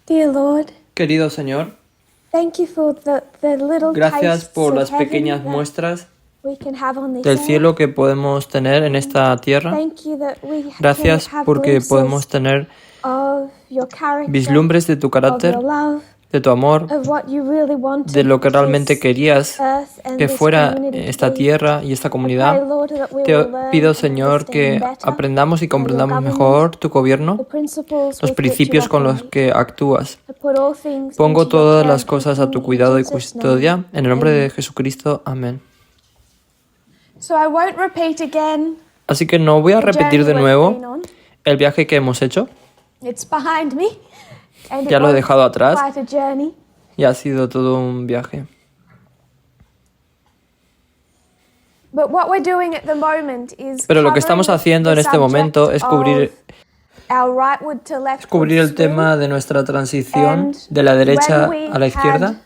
Dear Lord, Querido Señor, thank you for the little gracias tastes por of las heaven pequeñas that muestras we can have on this del earth. cielo que podemos tener en esta tierra. Thank you that we Gracias can have porque glimpses podemos tener of your character, vislumbres de tu of carácter, your love, de tu amor, of what you really wanted de lo que realmente this querías earth and que this fuera community to esta be. tierra y esta I comunidad. pray, Lord, that we Te will learn pido, and Señor, que understand better aprendamos y your comprendamos government, mejor tu the gobierno, principles los with which you principios con los operate. que actúas. I put all things Pongo into your todas care las and cosas a tu keeping cuidado y in Jesus' name. custodia. En el nombre Amen. de Jesucristo. Amén. So I won't repeat again Así que no voy a the repetir journey de we've nuevo been on. el viaje que hemos hecho. It's behind me. And Ya it lo he was dejado atrás quite a journey. y ha sido todo un viaje. But what we're doing at the moment is Pero lo que estamos covering haciendo en the este momento subject es cubrir of our rightward to leftward cubrir el swing. tema de nuestra transición And de la derecha when we a la izquierda. had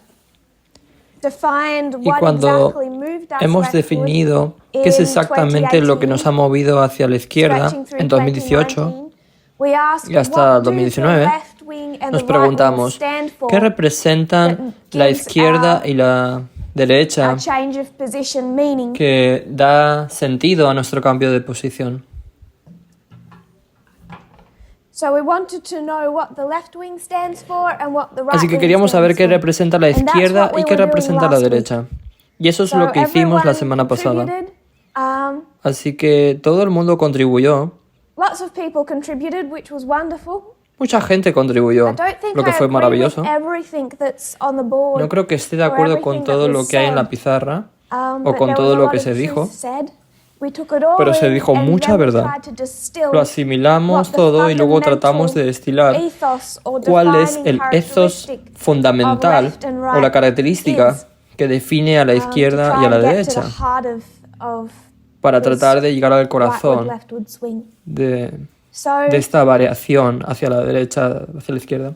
defined Y what cuando exactly moved us hemos leftward definido qué es in exactamente lo que nos ha movido hacia la izquierda stretching through en 2018 2019, we asked, y hasta what do 2019, the left wing and nos the right wing preguntamos stand for qué representan that la gives izquierda y la a derecha change of position meaning. que da sentido a nuestro cambio de posición. So we wanted to know what the left wing stands for and what the right Así que wing queríamos saber stands qué for. representa la And that's izquierda what we y qué were doing representa la last week. derecha. Y eso es So lo que hicimos la everyone semana pasada. contributed, Así que todo el mundo contribuyó. lots of people contributed, which was wonderful. Mucha gente contribuyó, I don't think lo que I fue agree maravilloso. with everything that's on the board No creo que esté de or acuerdo con everything todo that lo was que hay en la said, pizarra o but con there todo was a lo lot que of se truth dijo, said. We took it all pero se in, dijo and mucha then we verdad. tried to distill Lo asimilamos what the todo y luego fundamental tratamos de destilar ethos or cuál es defining el ethos characteristic fundamental of left and o la right característica is, que define a la to izquierda try y a la and get to derecha, the heart of para this tratar de llegar al rightward, corazón leftward swing. de So esta variación hacia la derecha, hacia la izquierda.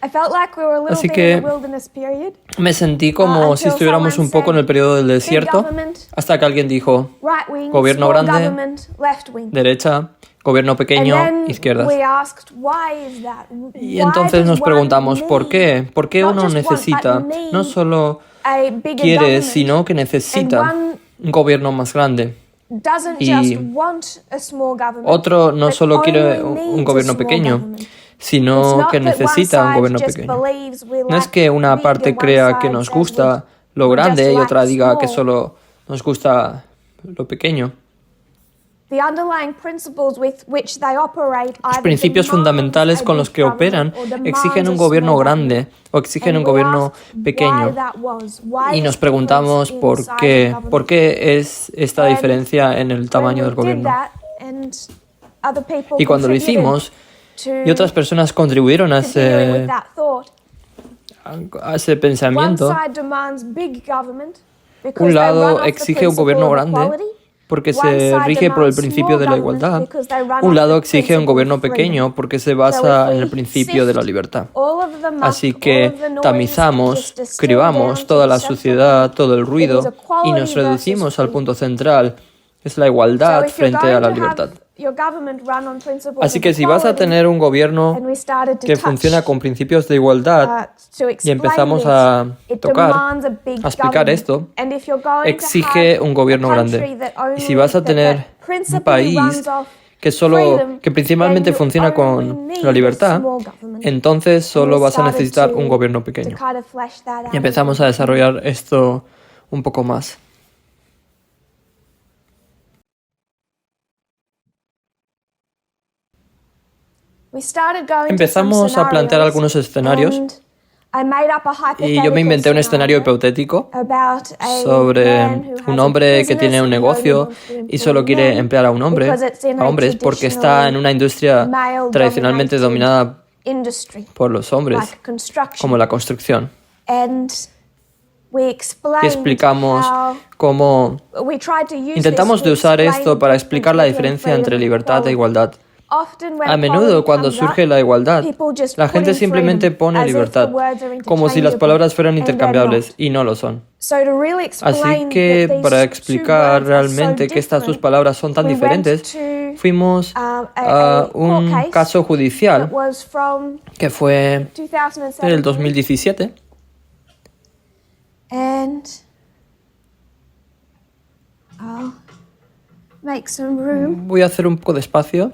I felt like we were a little Así bit que in the wilderness period. me sentí como si Until estuviéramos someone un poco en el periodo del big desierto, government, hasta que alguien dijo right wing, Gobierno small grande, government, left wing. derecha, gobierno pequeño, And then izquierdas. we asked, why is that? Y entonces nos preguntamos, ¿por qué? ¿Por qué Not uno just want, necesita, but need no solo a bigger quiere, government, sino que and necesita one un gobierno más grande? doesn't Y just want a small government, Otro no but solo quiere only un needs gobierno a small pequeño, government. It's sino not que that one necesita un side gobierno just pequeño. believes we No es like que una big parte and one crea que side nos says gusta lo we just grande y like otra diga que small. solo nos gusta lo pequeño. The underlying principles with which they operate Los either principios demands fundamentales a con big los que operan government or demands exigen a un gobierno small grande government. o exigen And un we gobierno asked why pequeño. that was, why Y this nos preguntamos difference in por size of qué government. es esta And diferencia en el tamaño del When we did gobierno. that, and other people Y cuando lo contributed hicimos to- y otras personas contribuyeron to dealing with that thought. a ese One pensamiento, side demands big government because un they run lado off the exige un principle gobierno of grande equality. porque One se side rige por el demands principio small de la government igualdad. because they run Un off lado the exige un principle gobierno of freedom. pequeño porque se So basa if en we el principio de la sift libertad. all of the muck, Así all of que the noise, tamizamos, and just distill cribamos down toda to la the central suciedad, point. todo el It is ruido equality y nos reducimos versus al freedom. punto central, es la So igualdad if you're frente a going la to libertad. have your government run on principles Así of que si vas a equality, tener un gobierno and we started to que touch, funciona con principios de igualdad to y explain empezamos this, a it tocar, demands a big a explicar government. esto, And if you're going to exige have un gobierno a country grande. that Y si vas a only- tener that un principally país runs off que freedom, principalmente then you funciona only con need la a libertad, small government. entonces solo And we vas a started necesitar to- un gobierno to pequeño. kind of flesh that out Y empezamos a desarrollar esto un poco más. We started going Empezamos to some a plantear scenarios, algunos escenarios and I made up a y yo me inventé un escenario hypothetical hipotético about a sobre man who has un a hombre que tiene business un and he negocio only wants to y solo employ quiere men emplear a because it's in hombres porque está en una industria male-dominated tradicionalmente dominada industry, por los hombres, like construction. como la construcción. And we Y explained explicamos how cómo we tried to use intentamos this de to usar explain esto para the explicar la difference between diferencia entre freedom and libertad e equality. igualdad. Often when A menudo, equality cuando comes surge up, la igualdad, people just la put gente in simplemente freedom, pone as if the libertad, words are como si las palabras fueran interchangeable, and intercambiables, y no lo son. So to really Así explain que, that these para two explicar words are realmente so que estas dos different, palabras son tan we went diferentes, to, fuimos a a court un case caso that judicial was from que fue 2017, del 2017. and I'll make some room. Voy a hacer un poco de espacio.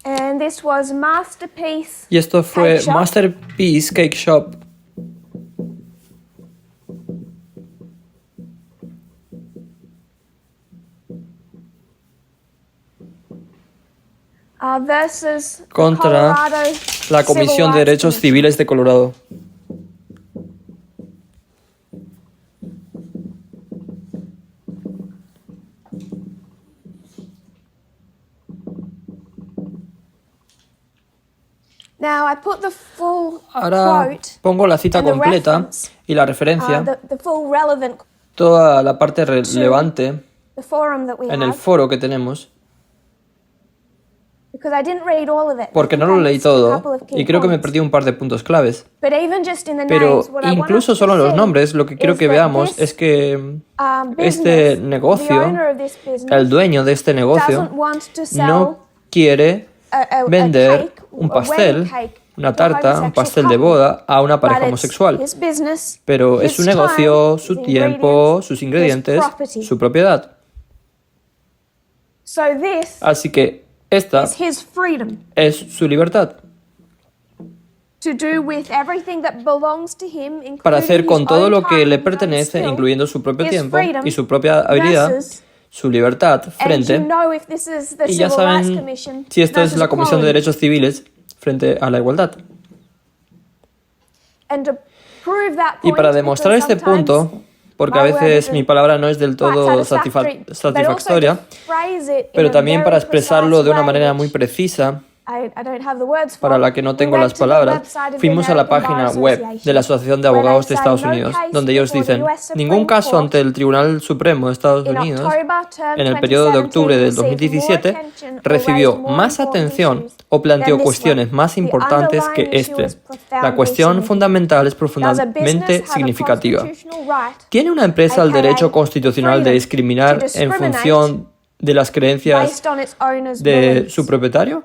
And this was Masterpiece. Y esto fue Cake Shop. Masterpiece Cake Shop. Versus the Contra Colorado la Comisión de Civil Rights Derechos Commission. Civiles de Colorado. Now I put the full Ahora quote, pongo la cita and the completa reference, y la referencia, the full relevant, toda la parte relevante the forum that we en el have, foro que tenemos, because I didn't read all of it. porque I no think lo I leí missed a todo couple of key y creo que me points. perdí un par de puntos claves. But even just in the Pero names, what I want incluso us to solo en los see nombres, lo que quiero is que that veamos this, es que este business, the negocio, owner of this business, el dueño de este negocio, doesn't want to sell no quiere a vender cake, un a wedding pastel, cake una to tarta, un homosexual pastel de couple. boda a una But pareja it's homosexual. his business, Pero es his su negocio, time, su his tiempo, ingredients, sus his ingredientes, property. su propiedad. So this Así que esta is his freedom es su libertad to do with everything that belongs to him, para including hacer his con todo own lo que time le and his own pertenece, skill, incluyendo su propio his tiempo freedom y su propia habilidad, versus, su libertad and you frente. know if this is the Y ya Civil Rights saben Commission si esto es versus la Comisión de equality. Derechos Civiles frente a la igualdad. And to prove that Y para point, demostrar because este punto, porque a my word veces isn't mi palabra no es del quite todo satisfactory, but also satisfactoria, to phrase it in pero a también very para expresarlo precise de una way, manera which muy precisa, I don't have the words para for, la que no we tengo went las to the palabras, website of the fuimos a la American página Bar web de la Association, Asociación de where they Abogados de say Estados no Unidos, case donde ellos before the dicen, US Supreme ningún caso Court ante el Tribunal Supremo de Estados in Unidos October term en el periodo de octubre del 2017 2017 recibió más atención o planteó cuestiones más importantes que este. La cuestión fundamental es profundamente significativa. ¿Tiene una empresa el derecho constitucional de discriminar en función de las creencias de su propietario?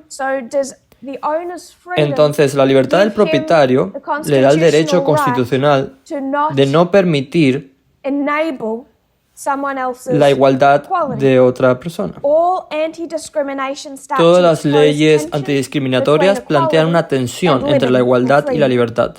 Entonces, la libertad del propietario le da el derecho constitucional de no permitir la igualdad de otra persona. Todas las leyes antidiscriminatorias plantean una tensión entre la igualdad y la libertad.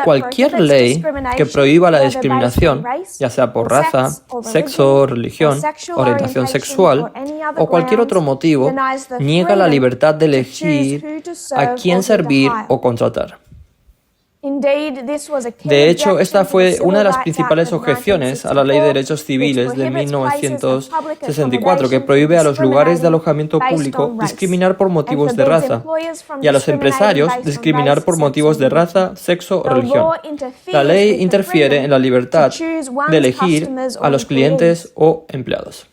Cualquier ley que prohíba la discriminación, ya sea por raza, sexo, religión, orientación sexual o cualquier otro motivo, niega la libertad de elegir a quién servir o contratar. De hecho, esta fue una de las principales objeciones a la Ley de Derechos Civiles de 1964, que prohíbe a los lugares de alojamiento público discriminar por motivos de raza y a los empresarios discriminar por motivos de raza, sexo o religión. La ley interfiere en la libertad de elegir a los clientes o empleados.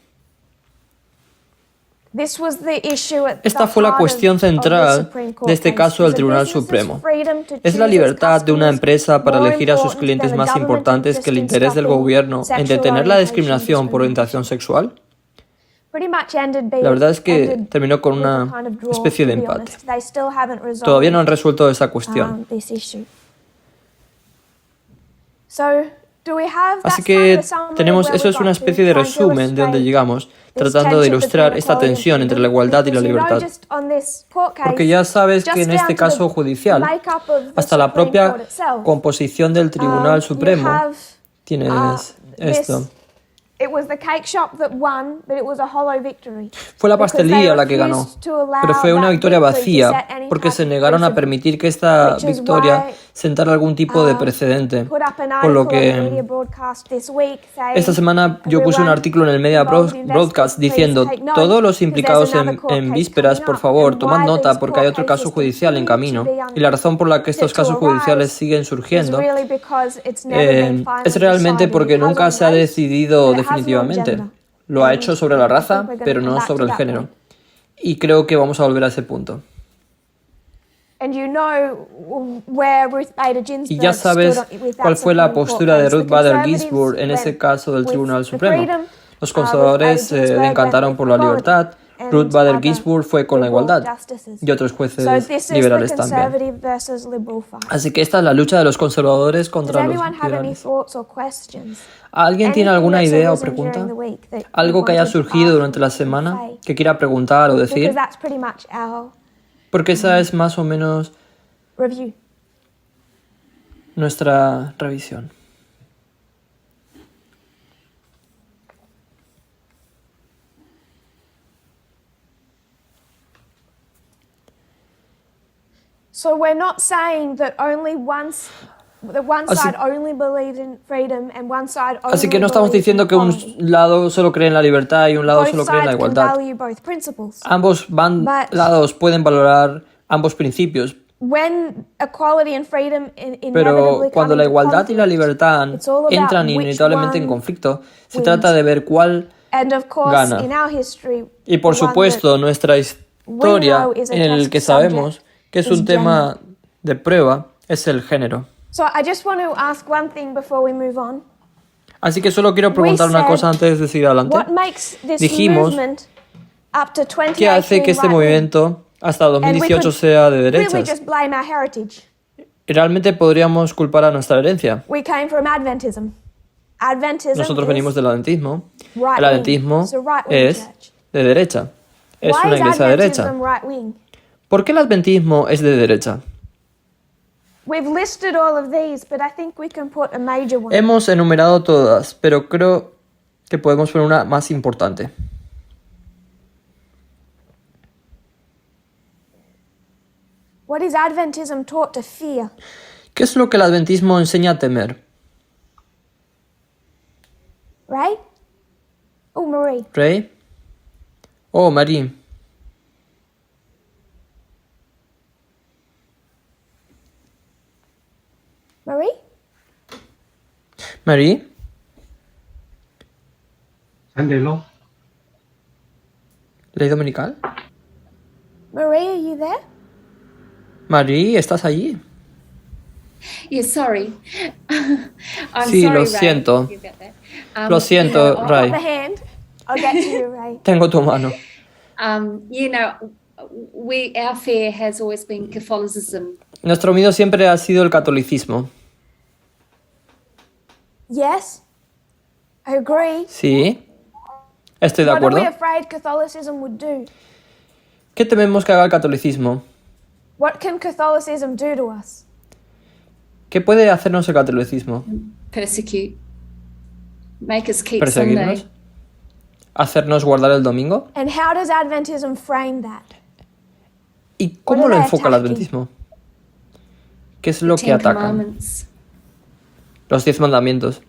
Esta fue la cuestión central de este caso del Tribunal Supremo. ¿Es la libertad de una empresa para elegir a sus clientes más importantes que el interés del gobierno en detener la discriminación por orientación sexual? La verdad es que terminó con una especie de empate. Todavía no han resuelto esa cuestión. Así que tenemos, eso es una especie de resumen de donde llegamos, tratando de ilustrar esta tensión entre la igualdad y la libertad. Porque ya sabes que en este caso judicial, hasta la propia composición del Tribunal Supremo, tienes esto. Fue la pastelería la que ganó, pero fue una victoria vacía, porque se negaron a permitir que esta victoria sentar algún tipo de precedente. Por lo que esta semana yo puse un artículo en el Media Broadcast diciendo: todos los implicados en vísperas, por favor, tomad nota porque hay otro caso judicial en camino. Y la razón por la que estos casos judiciales siguen surgiendo es realmente porque nunca se ha decidido definitivamente. Lo ha hecho sobre la raza, pero no sobre el género. Y creo que vamos a volver a ese punto. Y ya sabes cuál fue la postura de Ruth Bader Ginsburg en ese caso del Tribunal Supremo. Los conservadores le encantaron por la libertad. Ruth Bader Ginsburg fue con la igualdad. Y otros jueces liberales también. Así que esta es la lucha de los conservadores contra los liberales. ¿Alguien tiene alguna idea o pregunta? ¿Algo que haya surgido durante la semana que quiera preguntar o decir? Porque esa es más o menos nuestra revisión. So we're not saying that only once the one side only believes in freedom and one side only. Así que no estamos diciendo que un lado solo cree en la libertad y un lado solo cree en la igualdad. Ambos lados pueden valorar ambos principios. Pero cuando la igualdad y la libertad entran inevitablemente en conflicto, se trata de ver cuál gana. Y por supuesto, nuestra historia, en el que sabemos que es un tema de prueba, es el género. Así que solo quiero preguntar una cosa antes de seguir adelante. Dijimos, ¿qué hace que este movimiento hasta 2018 sea de derechas? Realmente podríamos culpar a nuestra herencia. Nosotros venimos del adventismo. El adventismo es de derecha. Es una iglesia de derecha. ¿Por qué el adventismo es de derecha? Hemos enumerado todas, pero creo que podemos poner una más importante. ¿Qué es lo que el adventismo enseña a temer? Ray? Oh, Marie. ¿Ray? Oh, Marie. Marie? Marie? Andelo. ¿Ley dominical? Marie, are you there? Marie, ¿estás allí? Yeah, sorry. I'm Sí, sorry, lo Ray. siento. Lo siento, Ray. The hand. I'll get to you, Ray. Tengo tu mano. You know, our fear has always been Catholicism. Nuestro miedo siempre ha sido el catolicismo. Yes, I agree. Sí, estoy de What are acuerdo. we afraid Catholicism would do? ¿Qué tememos que haga el catolicismo? What can Catholicism do to us? ¿Qué puede hacernos el catolicismo? Persecute. Make us keep ¿Perseguirnos? Sunday. ¿Hacernos guardar el domingo? And how does Adventism frame that? ¿Y cómo What lo are they enfoca el attacking? adventismo? ¿Qué es lo que Ten atacan? Commandments. Los 10 mandamientos.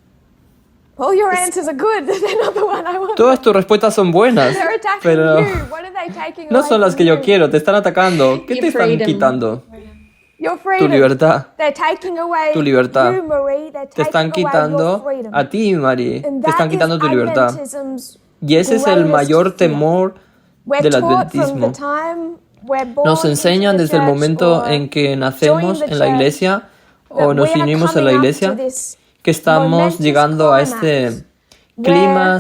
All your answers are good. They're not the one I want. Todas tus respuestas son buenas, They're attacking pero you. What are they taking no away son las from que yo you? quiero. Te están atacando. ¿Qué te Your están freedom. quitando? Your Tu freedom. libertad. They're taking away Tu libertad. you, Marie. They're Te taking están away quitando your freedom. a ti, Marie. And Te están that is quitando tu libertad. Adventism's Y ese es el greatest mayor fear. temor We're del taught from adventismo. the time we're born Nos enseñan into the desde el church momento or en que nacemos join the en la church iglesia o that nos we are unimos en la coming up iglesia to this que estamos momentous llegando a climax este clima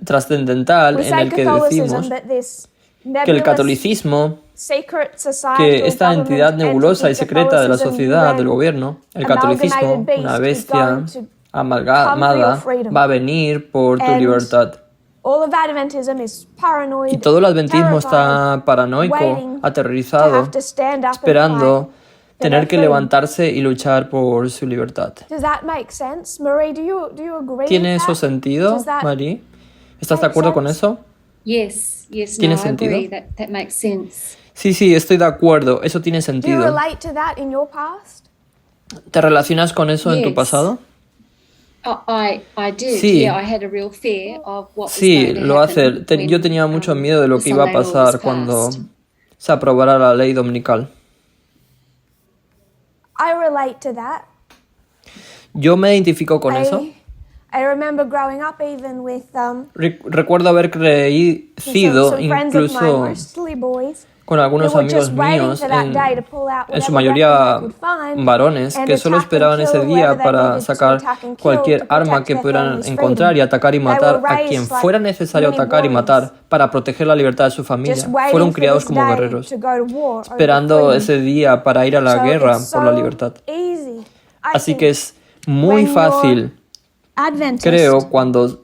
trascendental We en say el que Catholicism, decimos but this que el nebulous catolicismo, secret society que or esta government entidad nebulosa y entity, secreta de la Catholicism, sociedad, when del gobierno, el amalgamated catolicismo, beast una is bestia going to amalgamada, va a venir por tu And libertad. all of Adventism is paranoid, Y todo el adventismo terrified, está paranoico, waiting to aterrorizado, have to stand up and esperando fight for tener their que freedom. levantarse y luchar por su libertad. Does that make sense? Marie, do you agree ¿Tiene with eso that? sentido, Does that Marie? ¿Estás de make acuerdo con sense? eso? Yes, no, ¿Tiene I sentido? agree. That makes sense. Sí, estoy de acuerdo. Eso tiene Do you sentido. relate to that in your past? ¿Te relacionas con eso en tu Yes. pasado? I did. Sí. Yeah, I had a real fear of what was Sí, going to lo hace. happen when, Yo tenía mucho miedo de lo the que iba a Sunday Law was pasar cuando passed. se aprobara la ley dominical. I relate to that. Yo me identifico con eso. I remember growing up even with Recuerdo haber crecido some friends of mine, incluso mostly boys, con who algunos were amigos just waiting míos, for that day to pull out en su whatever mayoría weapon they could find varones, and que solo attack and esperaban ese kill día whoever they para needed to sacar attack and kill cualquier to arma protect que their pudieran family's encontrar y freedom. atacar y They were matar a raised quien like fuera necesario mini atacar y warriors, matar para proteger la libertad de su just familia. waiting Fueron for criados this como day guerreros, to go to war over esperando freedom. ese día para ir a la So guerra it's por la so libertad. easy. I Así think que es muy when fácil, you're Adventist, creo, cuando to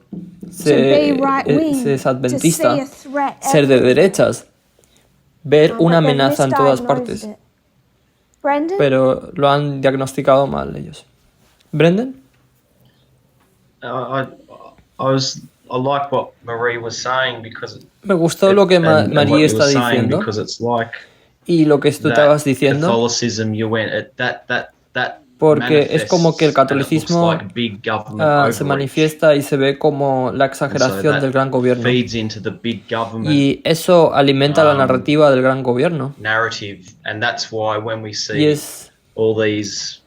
be right wing, se es to see adventista, a threat ser de everywhere. derechas, ver But una they've amenaza en todas misdiagnosed partes. it. Brendan? Pero lo han diagnosticado mal ellos. ¿Brendan? I like what Marie was saying because Me gustó lo que and what María you está were saying diciendo because it's like y lo que tú estabas that diciendo, Catholicism you went at that porque es como que el manifests and it looks catolicismo like big government se overreach. manifiesta y se ve como la And so exageración that del gran gobierno. feeds into the big government Y eso alimenta la narrativa del gran gobierno. narrative, and that's why when we Y see es, all these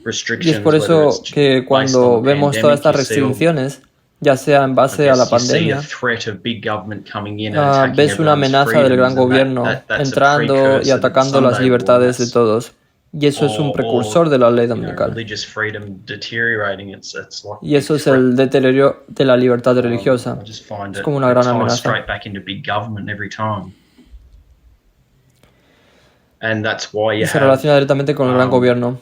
y restrictions, es por whether eso it's que based cuando on the vemos todas estas pandemic, you see all- restricciones, ya sea en I base a la guess you see a pandemia, threat of big government coming in and attacking ves una everyone's amenaza del gran freedoms, and gobierno that's a entrando y precursor to the atacando las Sunday libertades law, de todos. Y eso es un or, precursor de la ley you know, dominical. religious freedom deteriorating. It's like Y eso es threat. el deterioro de la libertad religiosa. I just find Es it como una gran ties amenaza. straight back into big government every time. And that's why you Y se have, relaciona directamente con el gran gobierno.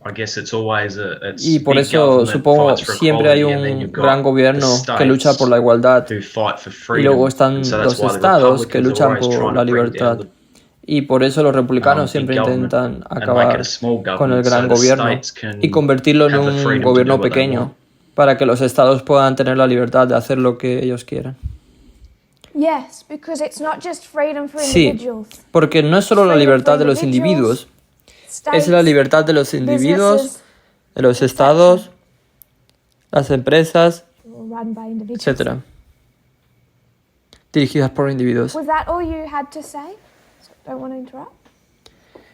I guess it's always it's Y por big eso government supongo fights for siempre hay equality, and then un you've got gran gobierno the que lucha por la igualdad who fight for y freedom. luego están And so that's los why the estados que Republicans are luchan always por trying la to bring libertad. down Y por eso los the republicanos big siempre government intentan and make it acabar a small con el government so gran the gobierno states can y convertirlo en have the un freedom to do gobierno what they pequeño want. para que los estados puedan tener la libertad de hacer lo que ellos quieran. Yes, because it's not just freedom for Sí, individuals. porque no es solo la Freedom libertad for de los individuals, individuos, States, es la libertad de los individuos, businesses, de los estados, las empresas, run by individuals. etc. Dirigidas por individuos. Was that all you had to say? Don't want to interrupt.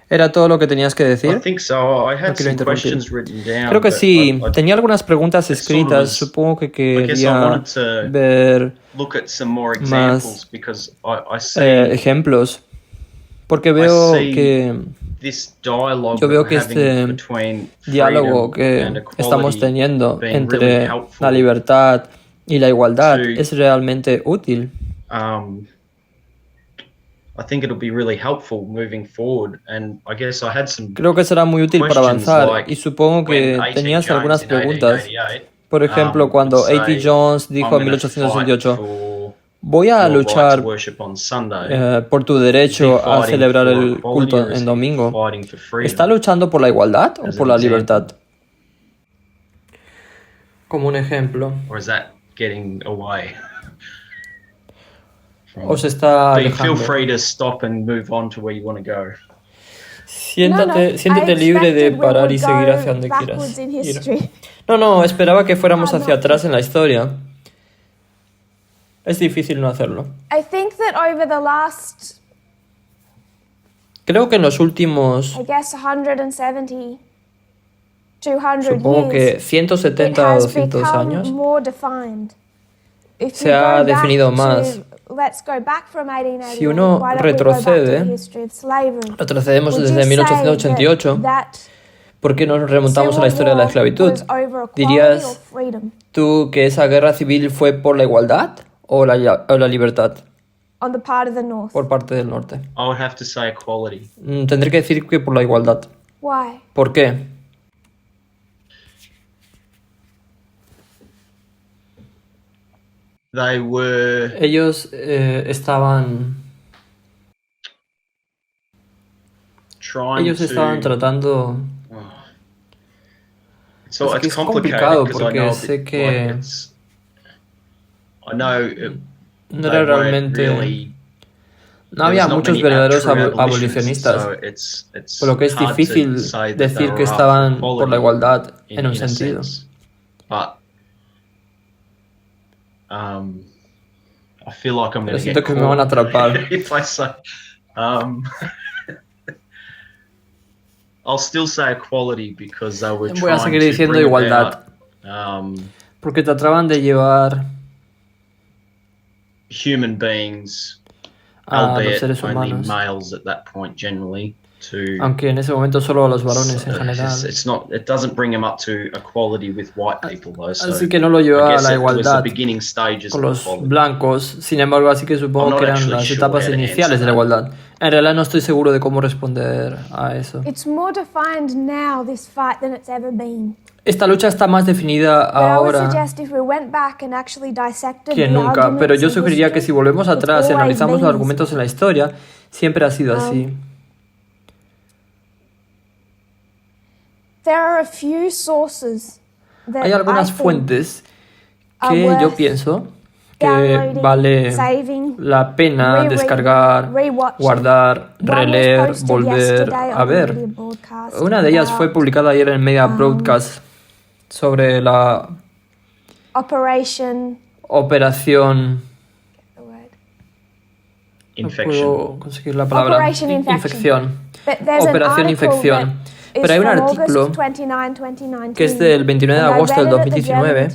¿Era todo lo que tenías que I decir? think so. I had No quiero some interrumpir. questions written down. Creo que but sí. I Tenía algunas preguntas sort of escritas. was- Supongo que guess I quería wanted to ver look at some more más, examples because I see ejemplos. Porque veo see que this dialogue yo veo that que we're having este between diálogo freedom que and equality estamos teniendo being entre really helpful la libertad y la igualdad to- es realmente útil. I think it'll be really helpful moving forward, and I guess I had some Creo que será muy útil para questions avanzar like y supongo que when A.T. tenías Jones algunas in preguntas. 1888, Por ejemplo, cuando would A.T. say, Jones "I'm dijo en gonna 1868, fight for voy a your right to luchar worship on Sunday." por tu Is he derecho a fighting celebrar for el equality, culto or is en he domingo. fighting for freedom? ¿Está luchando por la igualdad o As por an la example. libertad? Como un ejemplo. Or is that getting away? ¿O se está But you feel alejando? free to stop and move on to where you want to go. Siéntete I libre de expected we parar y would seguir go hacia donde quieras backwards in ir. history. No, esperaba que fuéramos Ah, hacia no. atrás en la historia. Es difícil no hacerlo. I think that over the last, Creo que en los últimos, I guess, 170, 200 supongo que years, it 170 o has 200 become años, more defined. If se you ha go back definido to- más. Let's go back from 1888. Si uno Why don't we go back to retrocede, the history of slavery? retrocedemos Would you desde say 1888, that ¿por qué nos remontamos a la Civil historia de la War esclavitud? was over equality ¿Dirías or freedom? tú que esa guerra civil fue por la igualdad o la libertad On the part of the North. por parte del norte? I would have to say equality. Tendré que decir que por la igualdad. Why? ¿Por qué? They were Ellos estaban trying Ellos estaban to. tratando. So Es que it's es complicated complicado because I porque know a sé bit, que like it's. I know no they era weren't realmente really no había muchos verdaderos abolicionistas, por lo que es difícil decir que estaban por la igualdad en un sentido. Pero siento que me van a atrapar. Voy a seguir diciendo igualdad, porque trataban de llevar a los seres humanos, aunque en ese momento solo a los varones en general. Así que no lo llevaba a la igualdad con los blancos, sin embargo, así que supongo que eran las etapas iniciales de la igualdad. En realidad no estoy seguro de cómo responder a eso. Esta lucha está más definida ahora que nunca, pero yo sugeriría que si volvemos atrás y analizamos los argumentos en la historia, siempre ha sido así. Hay algunas fuentes que yo pienso que vale la pena descargar, guardar, releer, volver a ver. Una de ellas fue publicada ayer en Media Broadcast sobre la operación... No puedo conseguir la palabra. Infección. Operación Infección. Pero hay un artículo que es del 29 de agosto del 2019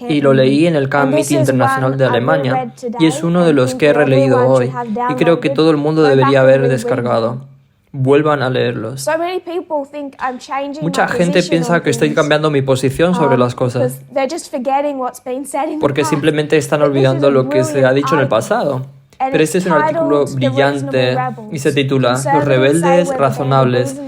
y lo leí en el Camp Meeting Internacional de Alemania y es uno de los que he releído hoy y creo que todo el mundo debería haber descargado. Vuelvan a leerlos. Mucha gente piensa que estoy cambiando mi posición sobre las cosas porque simplemente están olvidando lo que se ha dicho en el pasado. Pero este es un artículo brillante y se titula Los rebeldes razonables.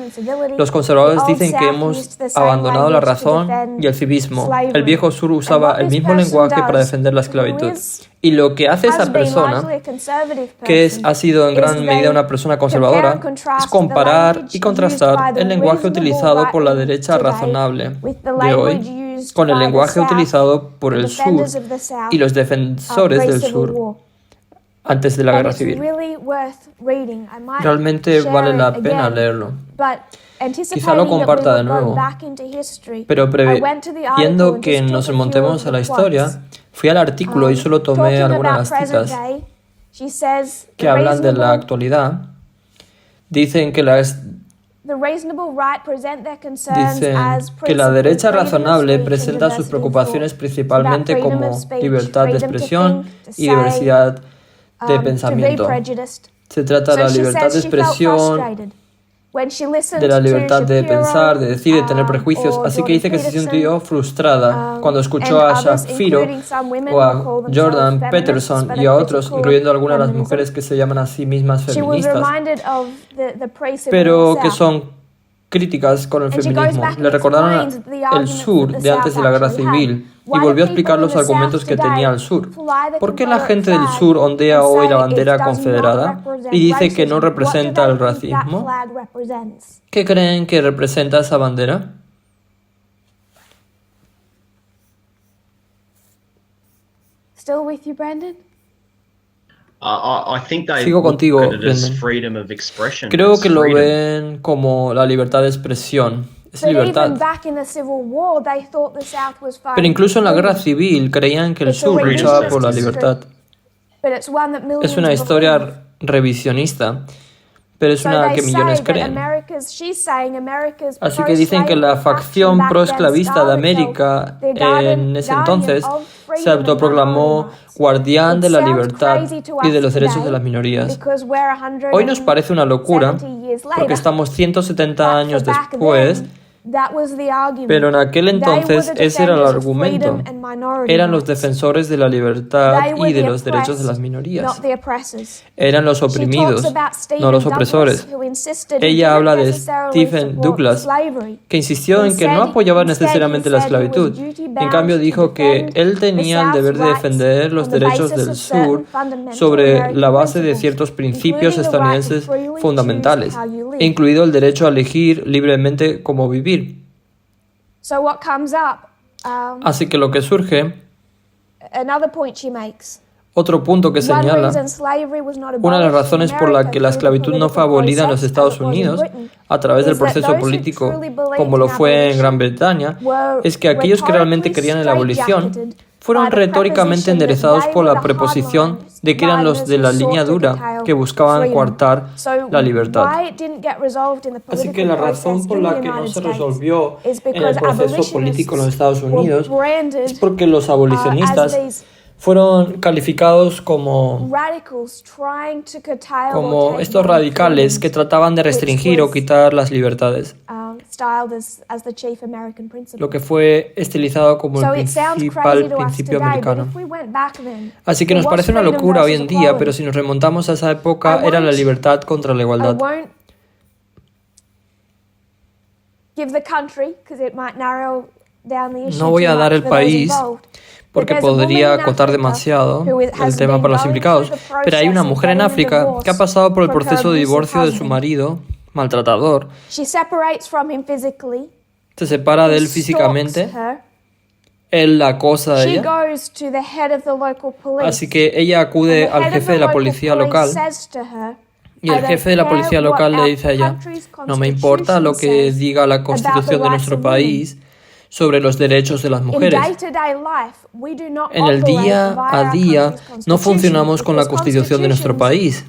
Los conservadores dicen que hemos abandonado la razón y el civismo. El viejo sur usaba el mismo lenguaje para defender la esclavitud. Y lo que hace esa persona, que ha sido en gran medida una persona conservadora, es comparar y contrastar el lenguaje utilizado por la derecha razonable de hoy con el lenguaje utilizado por el sur y los defensores del sur antes de la guerra civil. Realmente vale la pena leerlo. Quizá lo comparta de nuevo, pero previendo que nos remontemos a la historia, fui al artículo y solo tomé algunas de las citas que hablan de la actualidad. Dicen que la derecha razonable presenta sus preocupaciones principalmente como libertad de expresión y diversidad de pensamiento. Se trata de la libertad de expresión, de la libertad de pensar, de decir, de tener prejuicios. Así que dice que se sintió frustrada cuando escuchó a Shapiro o a Jordan Peterson y a otros, incluyendo algunas de las mujeres que se llaman a sí mismas feministas, pero que son críticas con el feminismo. Le recordaron el sur de antes de la guerra civil y volvió a explicar los argumentos que tenía el sur. ¿Por qué la gente del sur ondea hoy la bandera confederada y dice que no representa el racismo? ¿Qué creen que representa esa bandera? Still with you, Brandon? Sigo contigo, Brendan. Creo que lo ven como la libertad de expresión. Es libertad. Pero incluso en la guerra civil creían que el sur luchaba por la libertad. Es una historia revisionista, pero es una que millones creen. Así que dicen que la facción pro-esclavista de América en ese entonces se autoproclamó guardián de la libertad y de los derechos de las minorías. Hoy nos parece una locura porque estamos 170 años después, pero en aquel entonces ese era el argumento. Eran los defensores de la libertad y de los derechos de las minorías. Eran los oprimidos, no los opresores. Ella habla de Stephen Douglas, que insistió en que no apoyaba necesariamente la esclavitud. En cambio dijo que él tenía el deber de defender los derechos del sur sobre la base de ciertos principios estadounidenses fundamentales, incluido el derecho a elegir libremente cómo vivir. Así que lo que surge, Otro punto que señala, una de las razones por la que la esclavitud no fue abolida en los Estados Unidos a través del proceso político, como lo fue en Gran Bretaña, es que aquellos que realmente querían en la abolición fueron retóricamente enderezados por la preposición de que eran los de la línea dura que buscaban coartar la libertad. Así que la razón por la que no se resolvió en el proceso político en los Estados Unidos es porque los abolicionistas fueron calificados como estos radicales que trataban de restringir o quitar las libertades, lo que fue estilizado como el principal principio americano. Así que nos parece una locura hoy en día, pero si nos remontamos a esa época era la libertad contra la igualdad. No voy a dar el país porque podría acotar demasiado el tema para los implicados, pero hay una mujer en África que ha pasado por el proceso de divorcio de su marido, maltratador. Se separa de él físicamente, él la acosa a ella, así que ella acude al jefe de la policía local y el jefe de la policía local le dice a ella: no me importa lo que diga la constitución de nuestro país sobre los derechos de las mujeres. En el día a día no funcionamos con la constitución de nuestro país,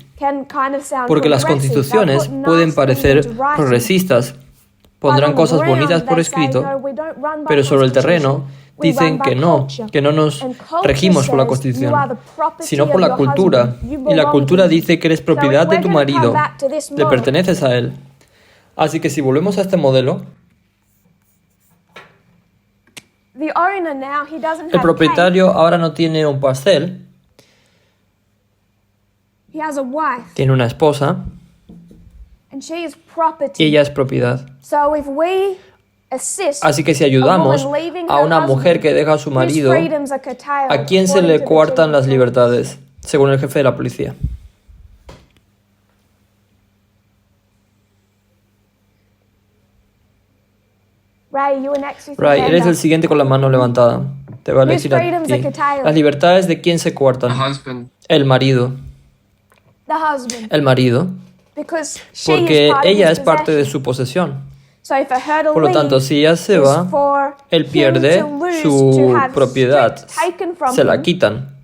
porque las constituciones pueden parecer progresistas, pondrán cosas bonitas por escrito, pero sobre el terreno dicen que no nos regimos por la constitución, sino por la cultura, y la cultura dice que eres propiedad de tu marido, le perteneces a él. Así que si volvemos a este modelo, el propietario ahora no tiene un pastel, tiene una esposa y ella es propiedad. Así que si ayudamos a una mujer que deja a su marido, ¿a quién se le coartan las libertades? Según el jefe de la policía. Ray, eres el siguiente con la mano levantada. Te va a elegir a ti. Las libertades de quién se coartan. El marido. El marido. Porque ella es parte de su posesión. Por lo tanto, si ella se va, él pierde su propiedad. Se la quitan.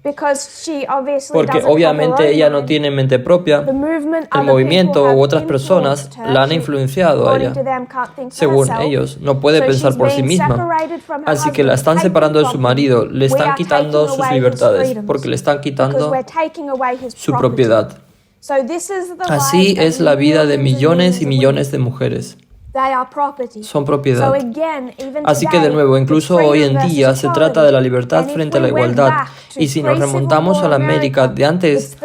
Porque obviamente ella no tiene mente propia. El movimiento u otras personas la han influenciado a ella. Según ellos, no puede pensar por sí misma. Así que la están separando de su marido, le están quitando sus libertades, porque le están quitando su propiedad. Así es la vida de millones y millones de mujeres. Son propiedad. Así que de nuevo, incluso hoy en día se trata de la libertad frente a la igualdad. Y si nos remontamos a la América de antes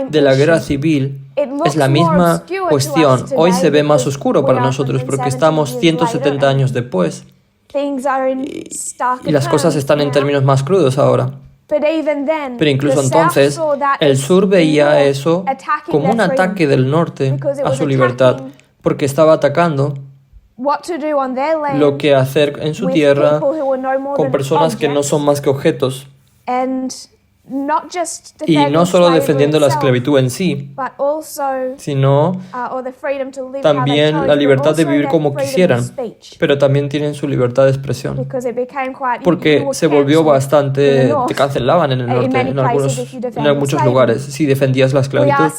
de la guerra civil, es la misma cuestión. Hoy se ve más oscuro para nosotros porque estamos 170 años después. Y las cosas están en términos más crudos ahora. Pero incluso entonces, el sur veía eso como un ataque del norte a su libertad, porque estaba atacando lo que hacer en su tierra con personas que no son más que objetos. Y no solo defendiendo la esclavitud en sí, sino también la libertad de vivir como quisieran, pero también tienen su libertad de expresión. Porque se volvió bastante, te cancelaban en el norte, en muchos lugares, si defendías la esclavitud.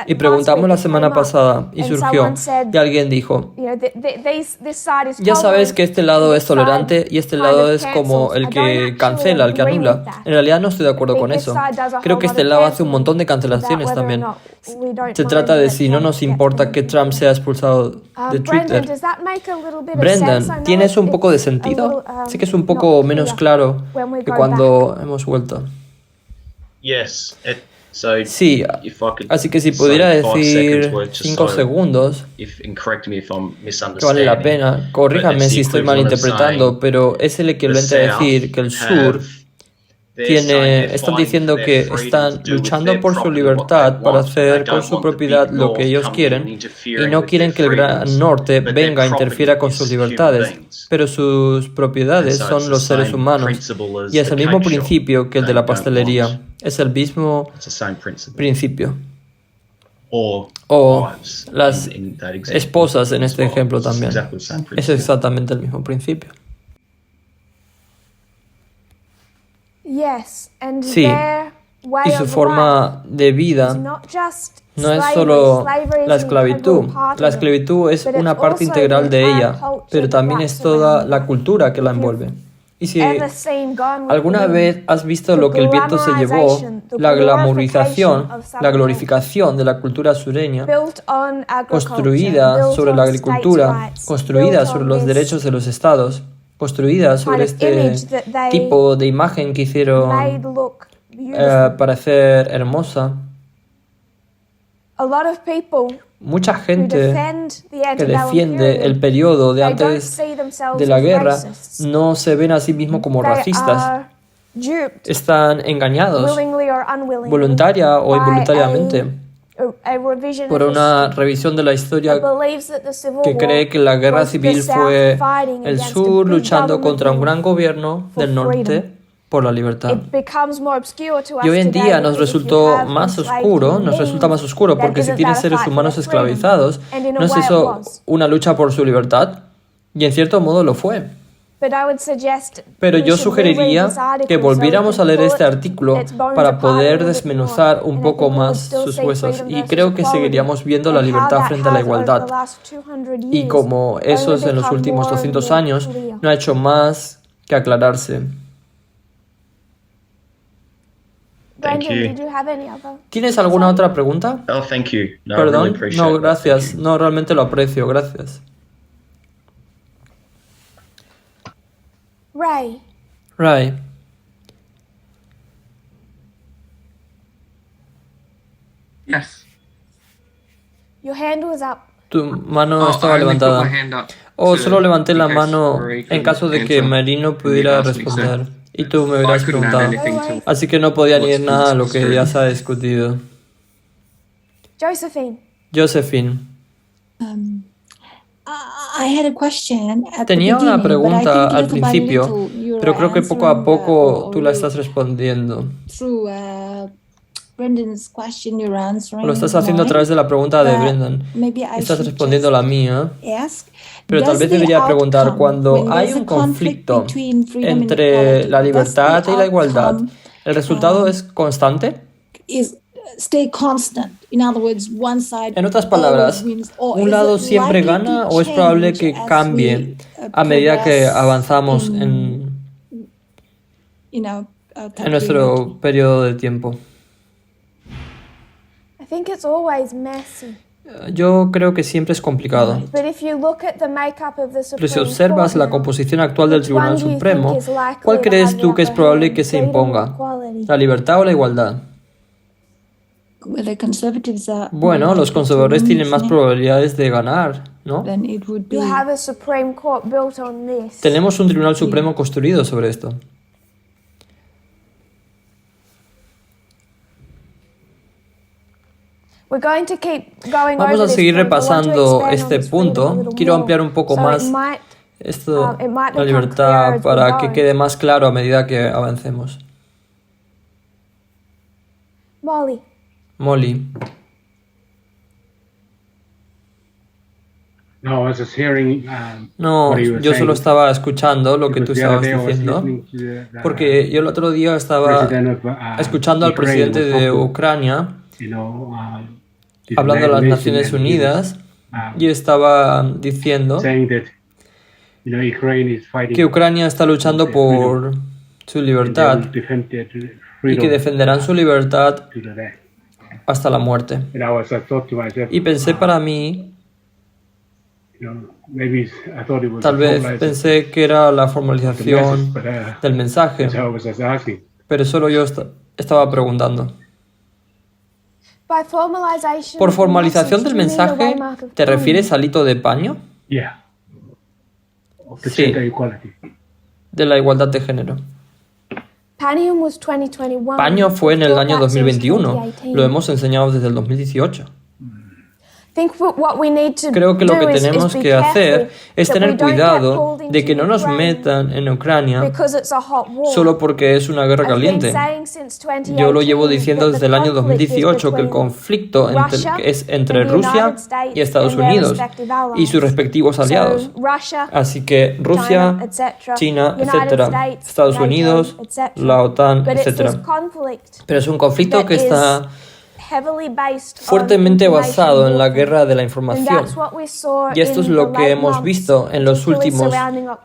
Y preguntamos la semana pasada y surgió, y alguien dijo: ya sabes que este lado es tolerante y este lado es como el que cancela, el que anula. En realidad no estoy de acuerdo con eso. Creo que este lado hace un montón de cancelaciones también. Se trata de si no nos importa que Trump sea expulsado de Twitter. Brendan, ¿tiene eso un poco de sentido? Sé que es un poco menos claro que cuando hemos vuelto. Sí, así que si pudiera decir 5 segundos, que vale la pena, corríjame si estoy malinterpretando, pero es el equivalente a decir que el sur están diciendo que están luchando por su libertad para hacer con su propiedad lo que ellos quieren y no quieren que el Gran Norte venga a interfiera con sus libertades, pero sus propiedades son los seres humanos y es el mismo principio que el de la pastelería, es el mismo principio. O las esposas en este ejemplo también, es exactamente el mismo principio. Sí, y su forma de vida no es solo la esclavitud. La esclavitud es una parte integral de ella, pero también es toda la cultura que la envuelve. Y si alguna vez has visto lo que el viento se llevó, la glamourización, la glorificación de la cultura sureña, construida sobre la agricultura, construida sobre los derechos de los estados, construida sobre este tipo de imagen que hicieron parecer hermosa. Mucha gente que defiende el periodo de antes de la guerra no se ven a sí mismos como racistas. Están engañados, voluntaria o involuntariamente, por una revisión de la historia que cree que la guerra civil fue el sur luchando contra un gran gobierno del norte por la libertad. Y hoy en día nos resulta más oscuro porque si tienen seres humanos esclavizados, ¿no es eso una lucha por su libertad? Y en cierto modo lo fue. Pero yo sugeriría que volviéramos a leer este artículo para poder desmenuzar un poco más sus huesos y creo que seguiríamos viendo la libertad frente a la igualdad y como eso en los últimos 200 años no ha hecho más que aclararse. ¿Tienes alguna otra pregunta? Oh, thank you. No, Perdón, I really appreciate no, that. gracias. Thank you. No, realmente lo aprecio, gracias. Ray, Yes. Your hand was up. tu mano Oh, estaba I only put levantada. my hand up O to- solo levanté la in case mano Ray en caso de que couldn't Marino answer pudiera when he asked me, so responder y tú me I hubieras couldn't add preguntado. anything to Así que no podía añadir what's nada a lo que considered. ya se ha discutido. Josephine. Josephine, I had a question at the tenía una beginning, but I pregunta think al little by principio, little you're pero creo que poco a answering, poco or tú la estás respondiendo. through Brendan's question you're answering Lo estás haciendo a mine, través de la pregunta de but Brendan. maybe I Estás should respondiendo just la mía. ask, Pero tal does vez the debería preguntar, outcome, cuando when hay there's un a conflict conflicto between freedom and entre equality, la does the libertad y la igualdad, outcome, ¿el resultado es constante? stay constant? In other words, one side En otras palabras, always wins, or ¿un is lado it siempre likely gana to o es probable que change as cambie we, a medida que progress avanzamos in, en country nuestro periodo de tiempo? I think it's always messy. Yo creo que siempre es complicado. But if you look at the makeup of the Pero si Supreme observas Court la now, composición actual del which Tribunal one do you Supremo, think is likely ¿cuál to crees have the tú que es upper probable hand? que se Freedom or imponga? equality? ¿La libertad o la igualdad? Well, the conservatives are Bueno, more los likely to conservadores win, tienen más isn't it? probabilidades de ganar, ¿no? Then it would be You have a Supreme Court built on this. Tenemos un Tribunal Supremo construido sobre esto. We're going to keep going Vamos over a this seguir point. I want to repasando expand on este this freedom a punto. little Quiero more. ampliar un poco So más it might esto, it might la become clearer libertad, as we para go. que quede más claro a medida que avancemos. Molly. No, I was just hearing, No, what you were yo solo saying, estaba escuchando lo que tú because the other estabas day I was diciendo, listening to the porque yo el otro día estaba president of, escuchando al Ukraine presidente was de talking, Ucrania you know, to the hablando de las United Naciones Nations, and he was, Unidas y estaba diciendo saying that, you know, Ukraine is fighting que Ucrania está luchando por su and they libertad will defend their y freedom que defenderán su libertad to the death. hasta la muerte. And I thought to myself, Y pensé para mí, you know, maybe I thought it was tal a vez formalized pensé que era la message, formalización but, del mensaje, so I was just asking. pero solo yo estaba preguntando. By formalization ¿Por of the formalización del message, do you mean the mensaje waymark of te time? refieres al hito de paño? Yeah. Of the Sí. gender equality. De la igualdad de género. Paño fue en el año 2021. Lo hemos enseñado desde el 2018. Creo que lo que tenemos que hacer es tener cuidado de que no nos metan en Ucrania solo porque es una guerra caliente. Yo lo llevo diciendo desde el año 2018 que el conflicto es entre Rusia y Estados Unidos y sus respectivos aliados. Así que Rusia, China, etcétera, Estados Unidos, la OTAN, etcétera. Pero es un conflicto que está fuertemente basado en la guerra de la información. Y esto es lo que hemos visto en los últimos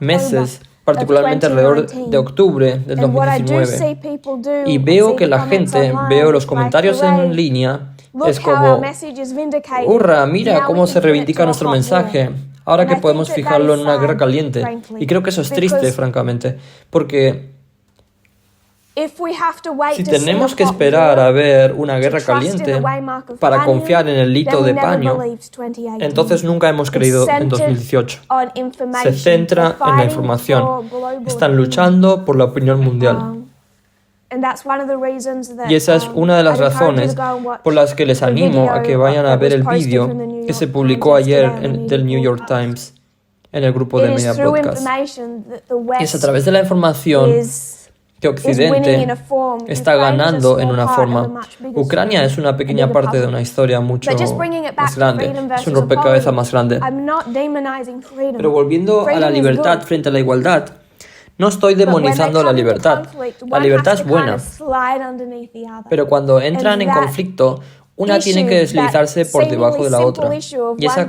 meses, particularmente alrededor de octubre del 2019. Y veo que la gente, veo los comentarios en línea, es como, ¡hurra! Mira cómo se reivindica nuestro mensaje. Ahora que podemos fijarlo en una guerra caliente. Y creo que eso es triste, francamente, porque si tenemos que esperar a ver una guerra caliente para confiar en el hito de paño, entonces nunca hemos creído en 2018. Se centra en la información. Están luchando por la opinión mundial. Y esa es una de las razones por las que les animo a que vayan a ver el vídeo que se publicó ayer del New York Times en el grupo de Media Broadcast. Es a través de la información que Occidente está ganando en una forma. Ucrania es una pequeña parte de una historia mucho más grande. Es un rompecabezas más grande. Pero volviendo a la libertad frente a la igualdad, no estoy demonizando la libertad. La libertad es buena. Pero cuando entran en conflicto, una tiene que deslizarse por debajo de la otra. Y esa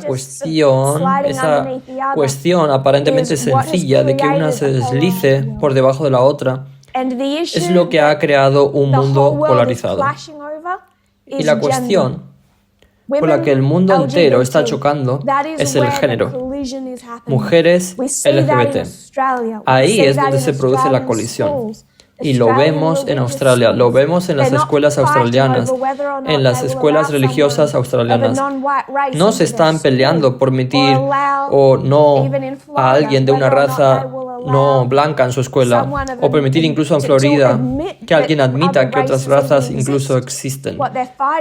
cuestión aparentemente sencilla de que una se deslice por debajo de la otra, es lo que ha creado un mundo polarizado. Y la cuestión por la que el mundo entero está chocando es el género. Mujeres LGBT. Ahí es donde se produce la colisión. Y lo vemos en Australia, lo vemos en las escuelas australianas, en las escuelas religiosas australianas. No se están peleando por permitir o no a alguien de una raza no blanca en su escuela, o permitir incluso en Florida que alguien admita que otras razas incluso existen.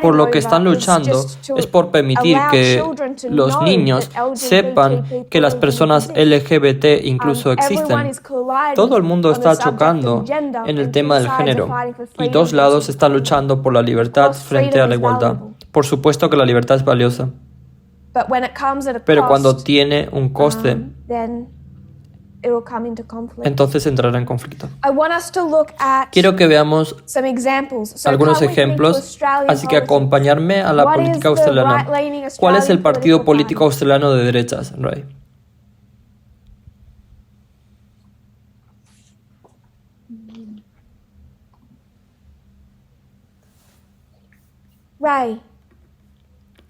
Por lo que están luchando es por permitir que los niños sepan que las personas LGBT incluso existen. Todo el mundo está chocando en el tema del género y dos lados están luchando por la libertad frente a la igualdad. Por supuesto que la libertad es valiosa, pero cuando tiene un coste, entonces entrará en conflicto. Quiero que veamos algunos ejemplos, así que acompañarme a la política australiana. ¿Cuál es el partido político australiano de derechas, Ray?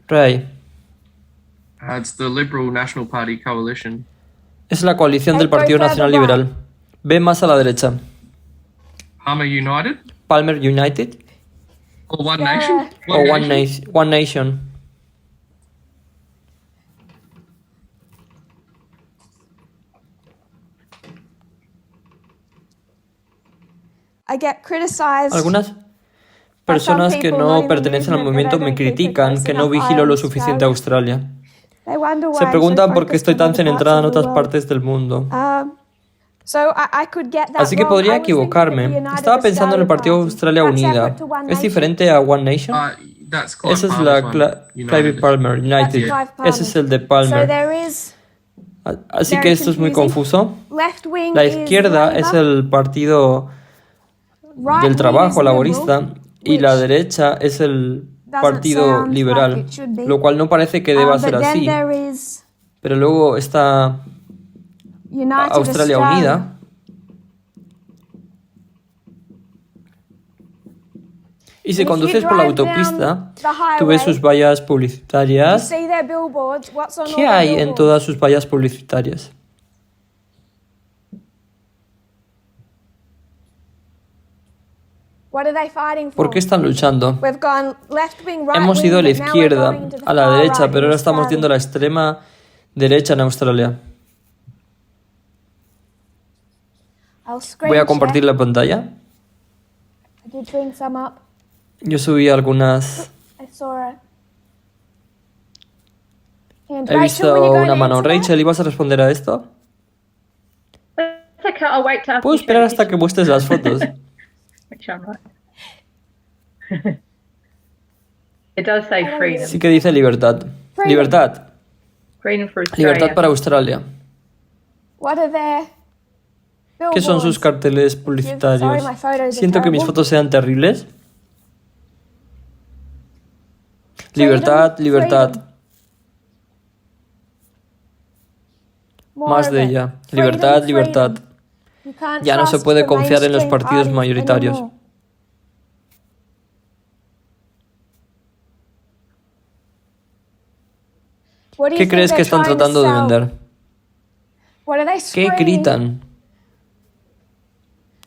Ray. It's the Liberal National Party coalition. Es la coalición del Partido Nacional Liberal. Ve más a la derecha. Palmer United? Palmer United. Or One Nation? O One Nation. Algunas personas que no pertenecen al movimiento me critican que no vigilo lo suficiente a Australia. Se preguntan por qué estoy tan centrada en otras partes del mundo. Así que podría equivocarme. Estaba pensando en el Partido Australia Unida. ¿Es diferente a One Nation? Esa es la Clive Palmer United. Ese es el de Palmer. Así que esto es muy confuso. La izquierda es el Partido del Trabajo Laborista y la derecha es el Partido Liberal, lo cual no parece que deba ser así. Pero luego está Australia Unida. Y si conduces por la autopista, tú ves sus vallas publicitarias. ¿Qué hay en todas sus vallas publicitarias? ¿Por qué están luchando? Hemos ido a la izquierda, a la derecha, pero ahora estamos yendo a la extrema derecha en Australia. Voy a compartir la pantalla. did bring some up. Yo subí algunas. I saw a hand. He visto Rachel, were you going una to mano. answer that? Rachel, ¿ibas a responder a esto? It's okay, I'll wait till after Puedo you show esperar the hasta que picture. muestres las fotos. Make sure I'm right. It does say freedom. Sí que dice libertad. Freedom. Libertad. Freedom for Australia. Libertad para Australia. What are their ¿Qué son sus billboards? carteles Sorry, publicitarios? my photos are Siento que mis terrible. fotos sean terribles. Freedom, Libertad, libertad. freedom. More Más of de it. ella. Freedom, Libertad, libertad. freedom. You can't Ya no se trust puede the confiar en los mainstream partidos parties mayoritarios. anymore. What do you ¿Qué think crees que they're están trying to tratando de sell? vender? What are they ¿Qué screaming? gritan?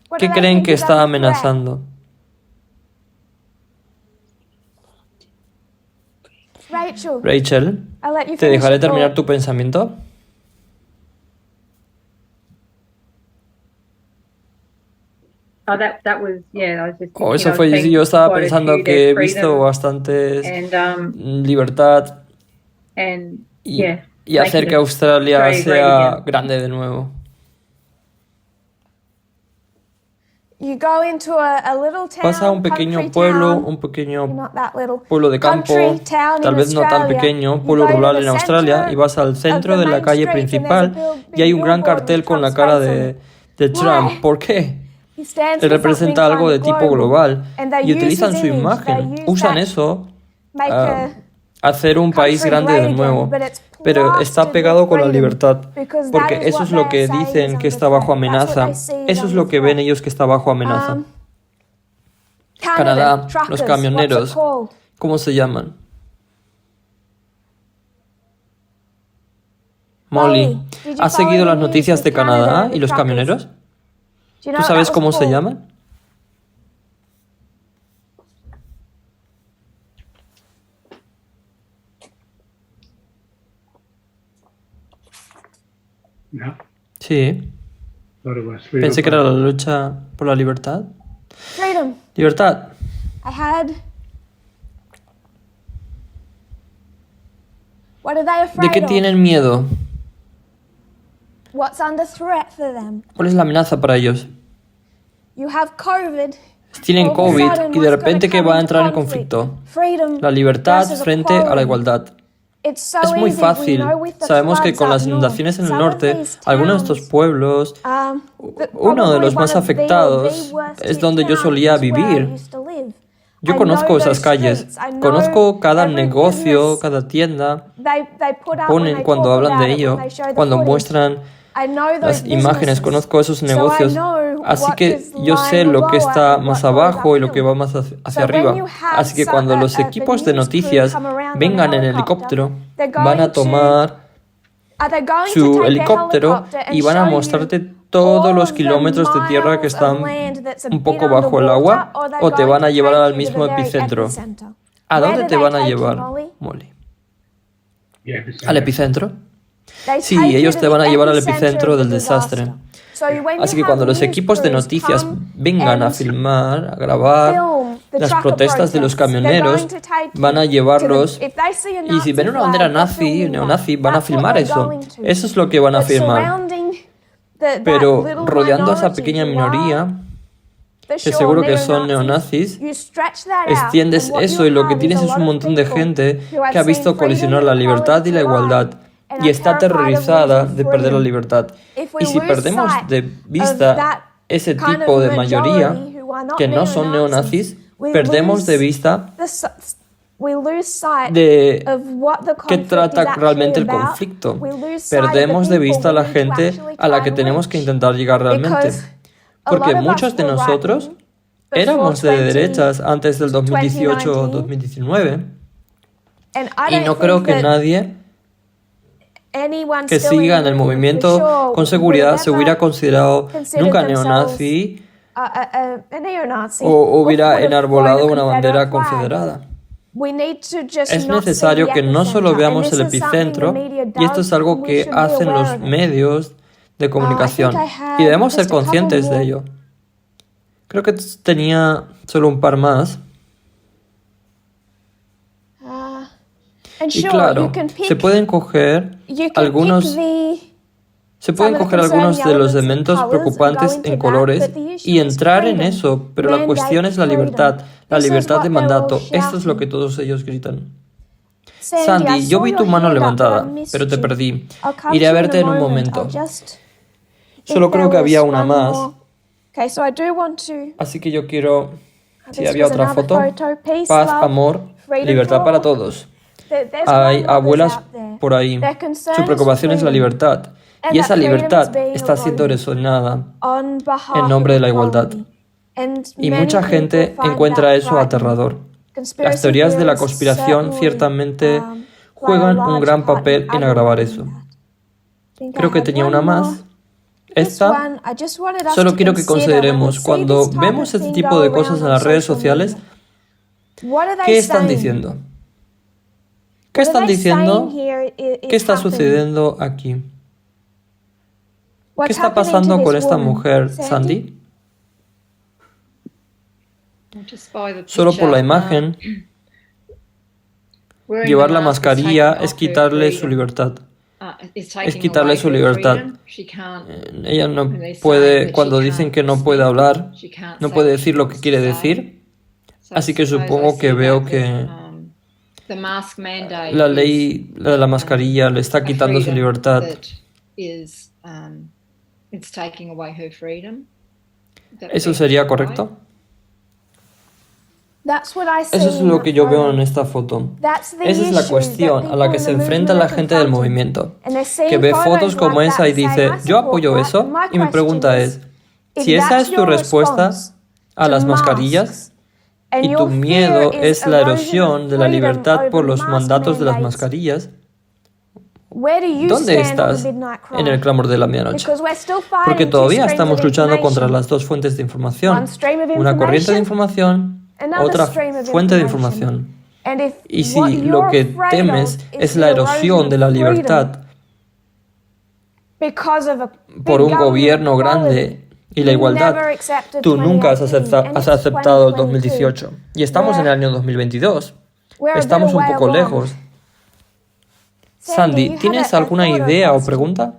What ¿Qué do they creen think que is está under threat? amenazando? Rachel, Rachel, I'll let you ¿te finish dejaré your terminar thought. tu pensamiento? Oh, that was, yeah, I was just Oh, thinking, eso I was fue, seeing yo estaba quite a pensando few que there, he visto freedom bastantes and libertad y, yeah, y hacer making que Australia Australia great sea again. grande de nuevo. You go into a little town, Vas a un pequeño country pueblo, town, un pequeño not that little, pueblo de campo, country town tal in vez no tan Australia. pequeño, You pueblo go to rural the en Australia, centre y vas al centro of de the la main calle street and principal there's a big y hay un gran billboard cartel with con la Trump's cara face on de, it. de Trump. Why? ¿Por qué? He stands Él for representa something algo de kind of tipo global and they y use utilizan his su image, imagen, they use usan that, eso make hacer un país country grande great de again, nuevo, but it's pero está plastered pegado with con la freedom, libertad, because that porque is eso what es lo they're que saying dicen is que under está bajo threat. That's what amenaza, they see is eso es under lo que ven threat. ellos que está bajo amenaza. Canadá, los truckers, camioneros, what's it called? ¿cómo se llaman? Molly, did you ¿has follow seguido the las news noticias with de Canadá Canada, y the los truckers? camioneros? Do you know ¿Tú what sabes that was cómo se called? llaman? No, Sí, thought it was freedom. pensé que era la lucha por la libertad. Freedom. Libertad. I had. What are they afraid ¿De qué of? tienen miedo? What's under threat for them? ¿Cuál es la amenaza para ellos? You have COVID. Tienen All of a COVID sudden, y de what's repente gonna que come va a into entrar en conflict? conflicto. Freedom La libertad versus frente a la equality. igualdad. It's so Es muy easy, fácil. we know with the Sabemos que floods con las up north, inundaciones en el some of norte, these algunos de estos towns, pueblos, uno de los más afectados es donde yo solía vivir. Yo conozco esas calles, conozco cada negocio, cada tienda, ponen cuando hablan de ello, cuando muestran las imágenes, conozco esos negocios, así que yo sé lo que está más abajo y lo que va más hacia arriba. Así que cuando los equipos de noticias vengan en helicóptero, van a tomar su helicóptero y van a mostrarte todos los kilómetros de tierra que están un poco bajo el agua o te van a llevar al mismo epicentro. ¿A dónde te van a llevar, Molly? Yeah, it's ¿Al epicentro? Sí, ellos te van a llevar al epicentro del desastre. Así que cuando los equipos de noticias vengan a filmar, a grabar las protestas de los camioneros, van a llevarlos y si ven una bandera nazi, neonazi, van a filmar eso. Eso es lo que van a filmar. Pero rodeando a esa pequeña minoría, que seguro que son neonazis, extiendes eso y lo que tienes es un montón de gente que ha visto colisionar la libertad y la igualdad y está aterrorizada de perder la libertad. Y si perdemos de vista ese tipo de mayoría, que no son neonazis, perdemos de vista de qué trata realmente el conflicto. Perdemos de vista a la gente a la que tenemos que intentar llegar realmente. Porque muchos de nosotros éramos de derechas antes del 2018 o 2019 y no creo que nadie que siga en el movimiento con seguridad se hubiera considerado nunca neonazi o hubiera enarbolado una bandera confederada. Es necesario que no solo veamos el epicentro, y esto es algo que hacen los medios de comunicación, y debemos ser conscientes de ello. Creo que tenía solo un par más. And Y sure, claro, you can se pick, pueden coger you can algunos, pick the se pueden some of the coger algunos concerning de los elements in elementos colours and preocupantes go into en that, colores but the issue y is entrar en freedom. eso, pero la Mandate cuestión es la freedom. libertad This is de what they're all mandato. Esto es lo que shouting. todos ellos gritan. Sandy, I Sandy, yo saw vi your tu mano hand up, but I levantada, missed pero te you. perdí. I'll come Iré to a you in verte en un moment. momento. I'll just Solo if creo there que había was una one más, more. Okay, so I do want to. así que yo quiero... Si This había was otra another foto. photo. Peace, Paz, love, amor, freedom libertad for para all. todos. There's Hay grandmothers abuelas out there. por ahí. Their concern Su is preocupación es la freedom. libertad. And Y that esa freedom is libertad being está siendo eroded resonada on behalf en nombre de of la igualdad. equality. And Y many mucha people gente find encuentra that eso frightening. aterrador. Las Conspiracy teorías de la theorists conspiración certainly, ciertamente play juegan a un large gran part papel en agravar eso. aggravating that. Think I Creo que had tenía one una more. más. This Esta. one, I just wanted us Solo to quiero que consider when we consideremos see cuando this type vemos of este thing tipo go de cosas around en on las redes social sociales. media. What are they ¿Qué están saying? diciendo? ¿Qué What are están they diciendo? saying here ¿Qué está happening? sucediendo aquí? ¿Qué What's está happening to pasando this con esta woman? mujer, Sandy? Just by the Solo por la picture, imagen, wearing llevar the la mask is mascarilla taking es off her quitarle su freedom. libertad. Is Es taking quitarle away su her libertad. freedom. She can't, Ella no when they say puede, that cuando she dicen can't que no puede speak, hablar, she can't no say puede what decir she lo que wants quiere to decir. say. So Así que I suppose supongo I que see veo that que the mask mandate la is, ley, la de la mascarilla, le está a quitando su freedom libertad. that is, it's taking away her freedom. That ¿Eso seems sería right. correcto? That's what I see Eso es in lo that que yo veo photo. en esta foto. That's the Esa es la issue cuestión that a la people que in se the enfrenta movement la are gente del confronting. movimiento, And they're seeing que ve photos fotos como like esa that y and saying, dice, "I yo support apoyo that." eso. My Y mi pregunta question es, si esa that's es tu your respuesta response a to las mascarillas masks, and y tu your miedo fear es is la erosion of erosión de la freedom libertad por over los mask mandatos de las mandates, mascarillas, where do you ¿dónde stand on estás the midnight cry? en el clamor de la medianoche? Because we're still Porque fighting two todavía streams estamos of luchando contra information. las dos fuentes de información. One stream of Una corriente de information, información, another otra stream of fuente de information. información. And if Y what si you're lo que afraid temes of es is la the erosión erosion de of la freedom libertad because of a big por un government gobierno equality, grande y la you igualdad, never accepted tú nunca has 2018, and has it's aceptado el 2022. 2018. Y estamos en el año 2022. We're a bit Estamos un away poco along. lejos. Sandy, Sandy, you had ¿tienes a alguna thought or idea o question? pregunta?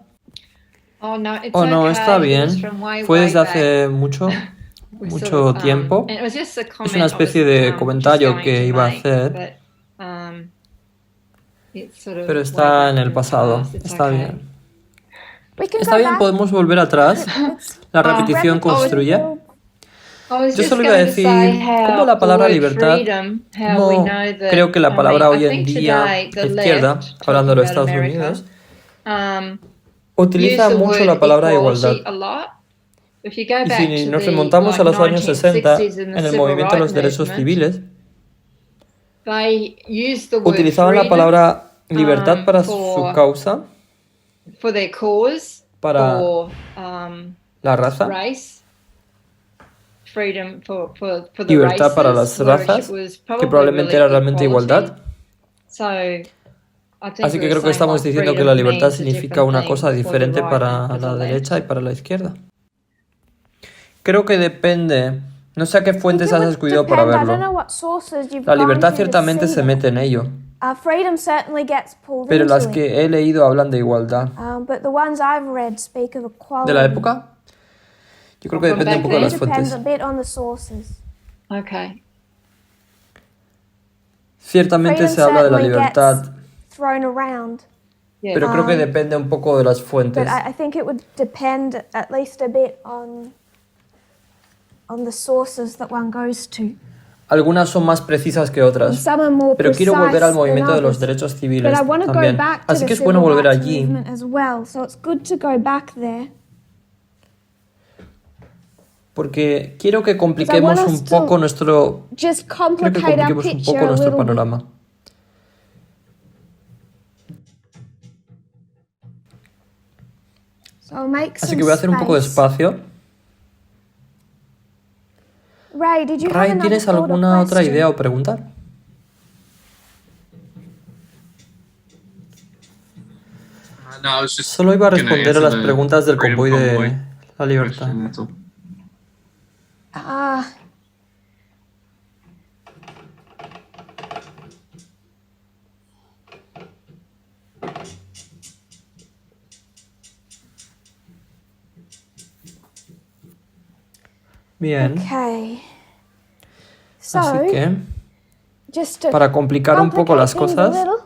Oh no, it's Oh, no, okay. está It bien. was from way, Fue way desde back. hace mucho We sort mucho of, tiempo. and it was just a Es comment una I especie was, de just comentario going que to iba a make, hacer, but, it's sort of pero way está back en el in the pasado. past. It's Está okay. bien. We can Está go bien, back. podemos volver atrás. La repetición Repetition construye. I was Yo just solo iba a going to say decir how cómo la the palabra word libertad, freedom, how we no know that, creo que la palabra I hoy en think día, today the izquierda, left, hablando de los talking Estados about Unidos, America, utiliza use the mucho word la palabra equality igualdad. a lot. If you go Y back si to nos the, remontamos a los años 60, 1960s and en the el civil movimiento de los rights derechos movement, civiles, they used the word utilizaban la freedom palabra libertad para su for causa, their cause, para for la raza, race, freedom for the libertad para las races, whereas razas, it was que probably probablemente really era realmente equality. igualdad. So, I think Así we que were creo que saying, estamos like, diciendo que freedom la libertad means a significa different una thing cosa for the diferente right para and for la the derecha y left. para la izquierda. Creo que depende. No sé a qué fuentes It has would escogido para depend. I don't know verlo. what sources you've La gone libertad to ciertamente see se that. mete en ello, Freedom certainly gets pulled pero into las it. que he leído hablan de igualdad. But the ones I've read speak of equality. ¿De la época? Yo creo que From depende un back poco de then? las Depends fuentes. a bit on the sources. Okay. Ciertamente Freedom se habla de la certainly libertad, gets thrown around, Yeah. pero creo que depende un poco de las fuentes. but I think it would depend at least a bit on the sources that one goes to. Algunas son más precisas que And otras, some are more pero quiero volver al precise movimiento than de los others. derechos But civiles I want to go también. back to Así the que es civil bueno volver rights allí. movement as well. So it's good to go back there. Porque quiero que compliquemos us un to poco nuestro... Just Quiero que complicate our compliquemos un picture poco a nuestro little bit. panorama. So make Así some que voy a hacer un poco de space. espacio. Ray, did you have Ray, another ¿tienes thought or alguna otra question? idea o pregunta? No, I was just Solo iba a gonna responder a answer las the preguntas del Freedom convoy de Convoy la libertad. question, that's all. Bien, Okay. así So, que just to para complicar un poco las complicate things a cosas, little,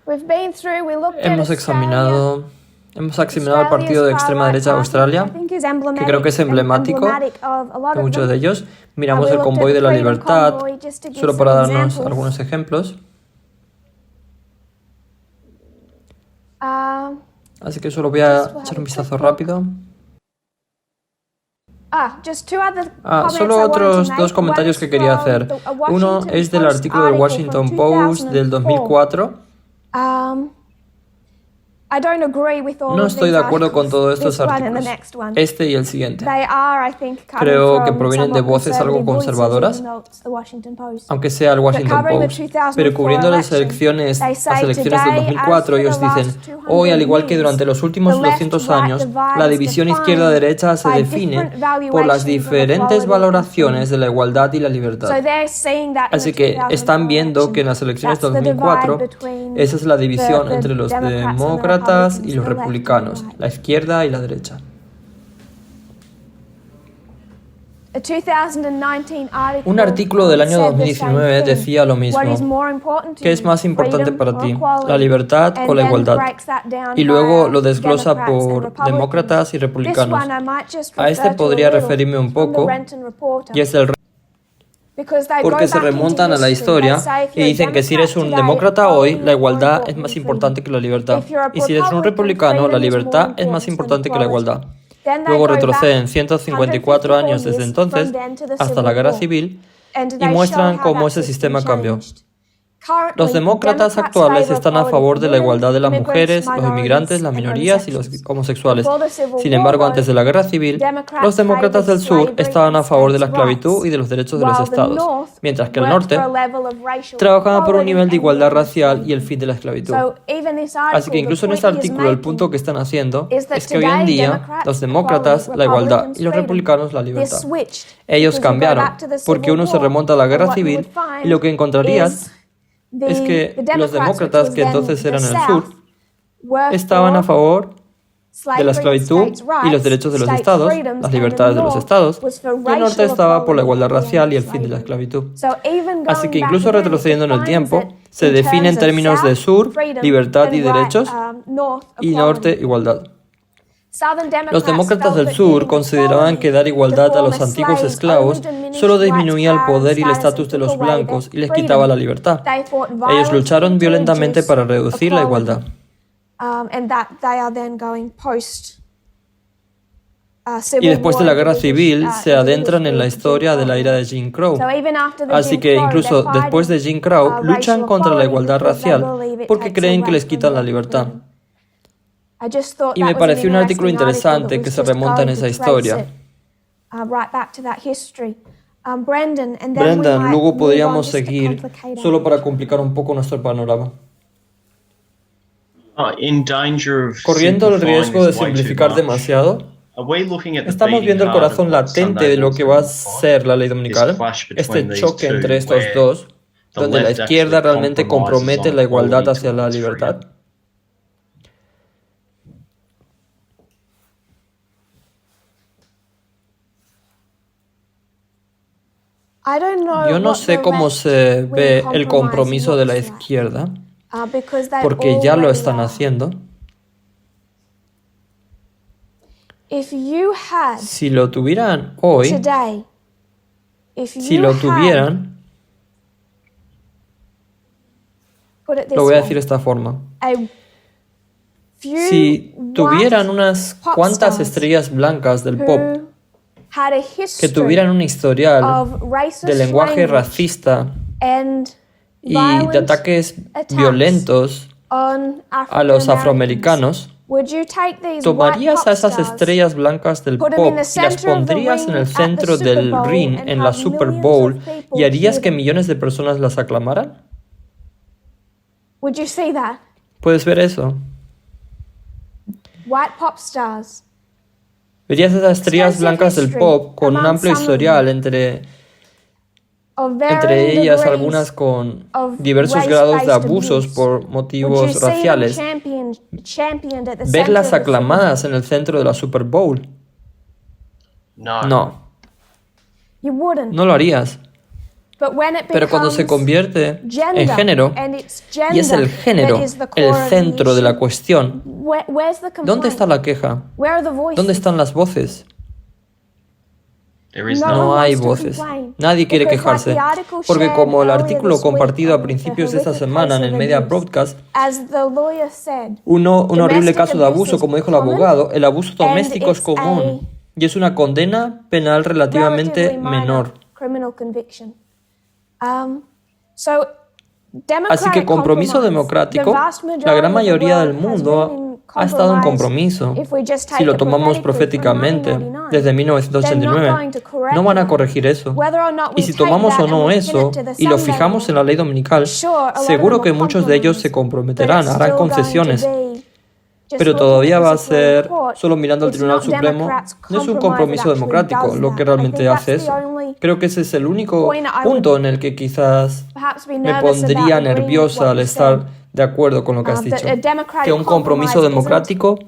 we've been through, we looked at hemos examinado el partido de extrema derecha de Australia, que creo que es emblemático de muchos de ellos. Miramos el convoy de la libertad, solo para darnos algunos ejemplos. Así que solo voy a echar un vistazo rápido. Solo otros dos comentarios que quería hacer. Uno es del artículo del Washington Post del 2004. No estoy de acuerdo con todos estos artículos, este y el siguiente. Creo que provienen de voces algo conservadoras, aunque sea el Washington Post. Pero cubriendo las elecciones del 2004, ellos dicen: hoy, al igual que durante los últimos 200 años, la división izquierda-derecha se define por las diferentes valoraciones de la igualdad y la libertad. Así que están viendo que en las elecciones del 2004, esa es la división entre los demócratas y los republicanos, la izquierda y la derecha. Un artículo del año 2019 decía lo mismo. ¿Qué es más importante para ti, la libertad o la igualdad? Y luego lo desglosa por demócratas y republicanos. A este podría referirme un poco, y es el porque se remontan a la historia y dicen que si eres un demócrata hoy, la igualdad es más importante que la libertad. Y si eres un republicano, la libertad es más importante que la igualdad. Luego retroceden 154 años desde entonces hasta la Guerra Civil y muestran cómo ese sistema cambió. Los demócratas actuales están a favor de la igualdad de las mujeres, los inmigrantes, las minorías y los homosexuales. Sin embargo, antes de la Guerra Civil, los demócratas del sur estaban a favor de la esclavitud y de los derechos de los estados, mientras que el norte trabajaba por un nivel de igualdad racial y el fin de la esclavitud. Así que incluso en este artículo el punto que están haciendo es que hoy en día los demócratas la igualdad y los republicanos la libertad. Ellos cambiaron, porque uno se remonta a la Guerra Civil y lo que encontrarías es que los demócratas, que entonces eran en el sur, estaban a favor de la esclavitud y los derechos de los estados, las libertades de los estados, y el norte estaba por la igualdad racial y el fin de la esclavitud. Así que incluso retrocediendo en el tiempo, se define en términos de sur, libertad y derechos, y norte, igualdad. Los demócratas del sur consideraban que dar igualdad a los antiguos esclavos solo disminuía el poder y el estatus de los blancos y les quitaba la libertad. Ellos lucharon violentamente para reducir la igualdad. Y después de la Guerra Civil se adentran en la historia de la era de Jim Crow. Así que incluso después de Jim Crow luchan contra la igualdad racial porque creen que les quitan la libertad. Y me pareció un artículo interesante que se remonta en esa historia. Brendan, luego podríamos seguir solo para complicar un poco nuestro panorama. Corriendo el riesgo de simplificar demasiado, estamos viendo el corazón latente de lo que va a ser la ley dominical, este choque entre estos dos, donde la izquierda realmente compromete la igualdad hacia la libertad. Yo no sé cómo se ve el compromiso de la izquierda, porque ya lo están haciendo. Si lo tuvieran hoy, lo voy a decir de esta forma. Si tuvieran unas cuantas estrellas blancas del pop que tuvieran un historial de lenguaje racista y de ataques violentos a los afroamericanos, ¿tomarías a esas estrellas blancas del pop y las pondrías en el centro del ring en la Super Bowl y harías que millones de personas las aclamaran? ¿Puedes ver eso? Verías esas estrellas blancas del pop con un amplio historial entre ellas algunas con diversos grados de abusos por motivos raciales. Verlas aclamadas en el centro de la Super Bowl. No, no lo harías. Pero cuando se convierte en género, y es el género el centro de la cuestión, ¿dónde está la queja? ¿Dónde están las voces? No hay voces. Nadie quiere quejarse. Porque como el artículo compartido a principios de esta semana en el Media Broadcast, un horrible caso de abuso, como dijo el abogado, el abuso doméstico es común y es una condena penal relativamente menor. Así que compromiso democrático, la gran mayoría del mundo ha estado en compromiso. Si lo tomamos proféticamente, desde 1989, no van a corregir eso. Y si tomamos o no eso y lo fijamos en la ley dominical, seguro que muchos de ellos se comprometerán, harán concesiones. Pero todavía va a ser, solo mirando al Tribunal Supremo, no es un compromiso democrático lo que realmente hace eso. Creo que ese es el único punto en el que quizás me pondría nerviosa al estar de acuerdo con lo que has dicho. Que un compromiso democrático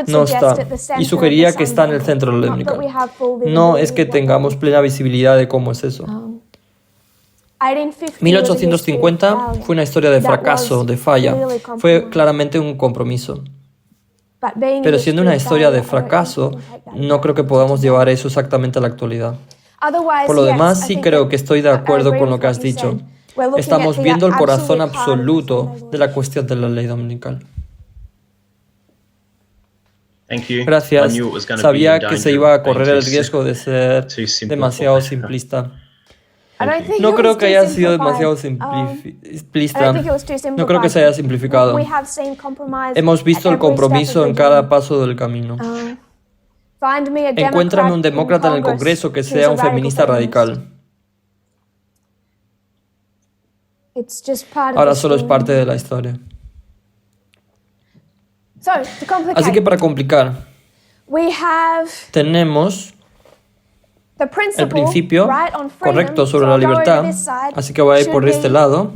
no está, y sugería que está en el centro de la ley dominical. No es que tengamos plena visibilidad de cómo es eso. 1850 fue una historia de fracaso, de falla. Fue claramente un compromiso. Pero siendo una historia de fracaso, no creo que podamos llevar eso exactamente a la actualidad. Por lo demás, sí creo que estoy de acuerdo con lo que has dicho. Estamos viendo el corazón absoluto de la cuestión de la ley dominical. Gracias. Sabía que se iba a correr el riesgo de ser demasiado simplista. No creo que haya sido demasiado simplista. No creo que se haya simplificado. Hemos visto el compromiso en cada paso del camino. Encuéntrame un demócrata en el Congreso que sea un feminista radical. Ahora solo es parte de la historia. Así que para complicar, tenemos el principio correcto sobre la libertad, así que voy a ir por este lado.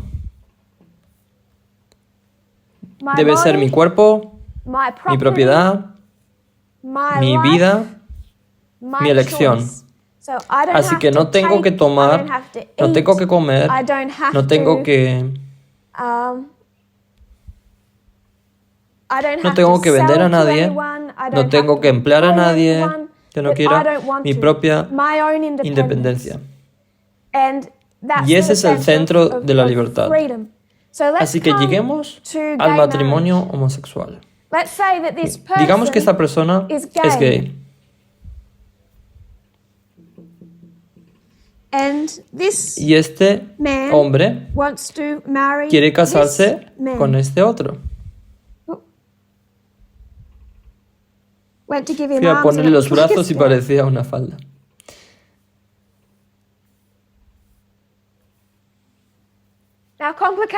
Debe ser mi cuerpo, mi propiedad, mi vida, mi elección. Así que no tengo que tomar, no tengo que comer, no tengo que vender a nadie, no tengo que emplear a nadie que no quiera, mi propia independencia. Y ese es el centro de la libertad. Así que lleguemos al matrimonio homosexual. Digamos que esta persona es gay. Y este hombre quiere casarse con este otro. Fui a ponerle los brazos y parecía una falda.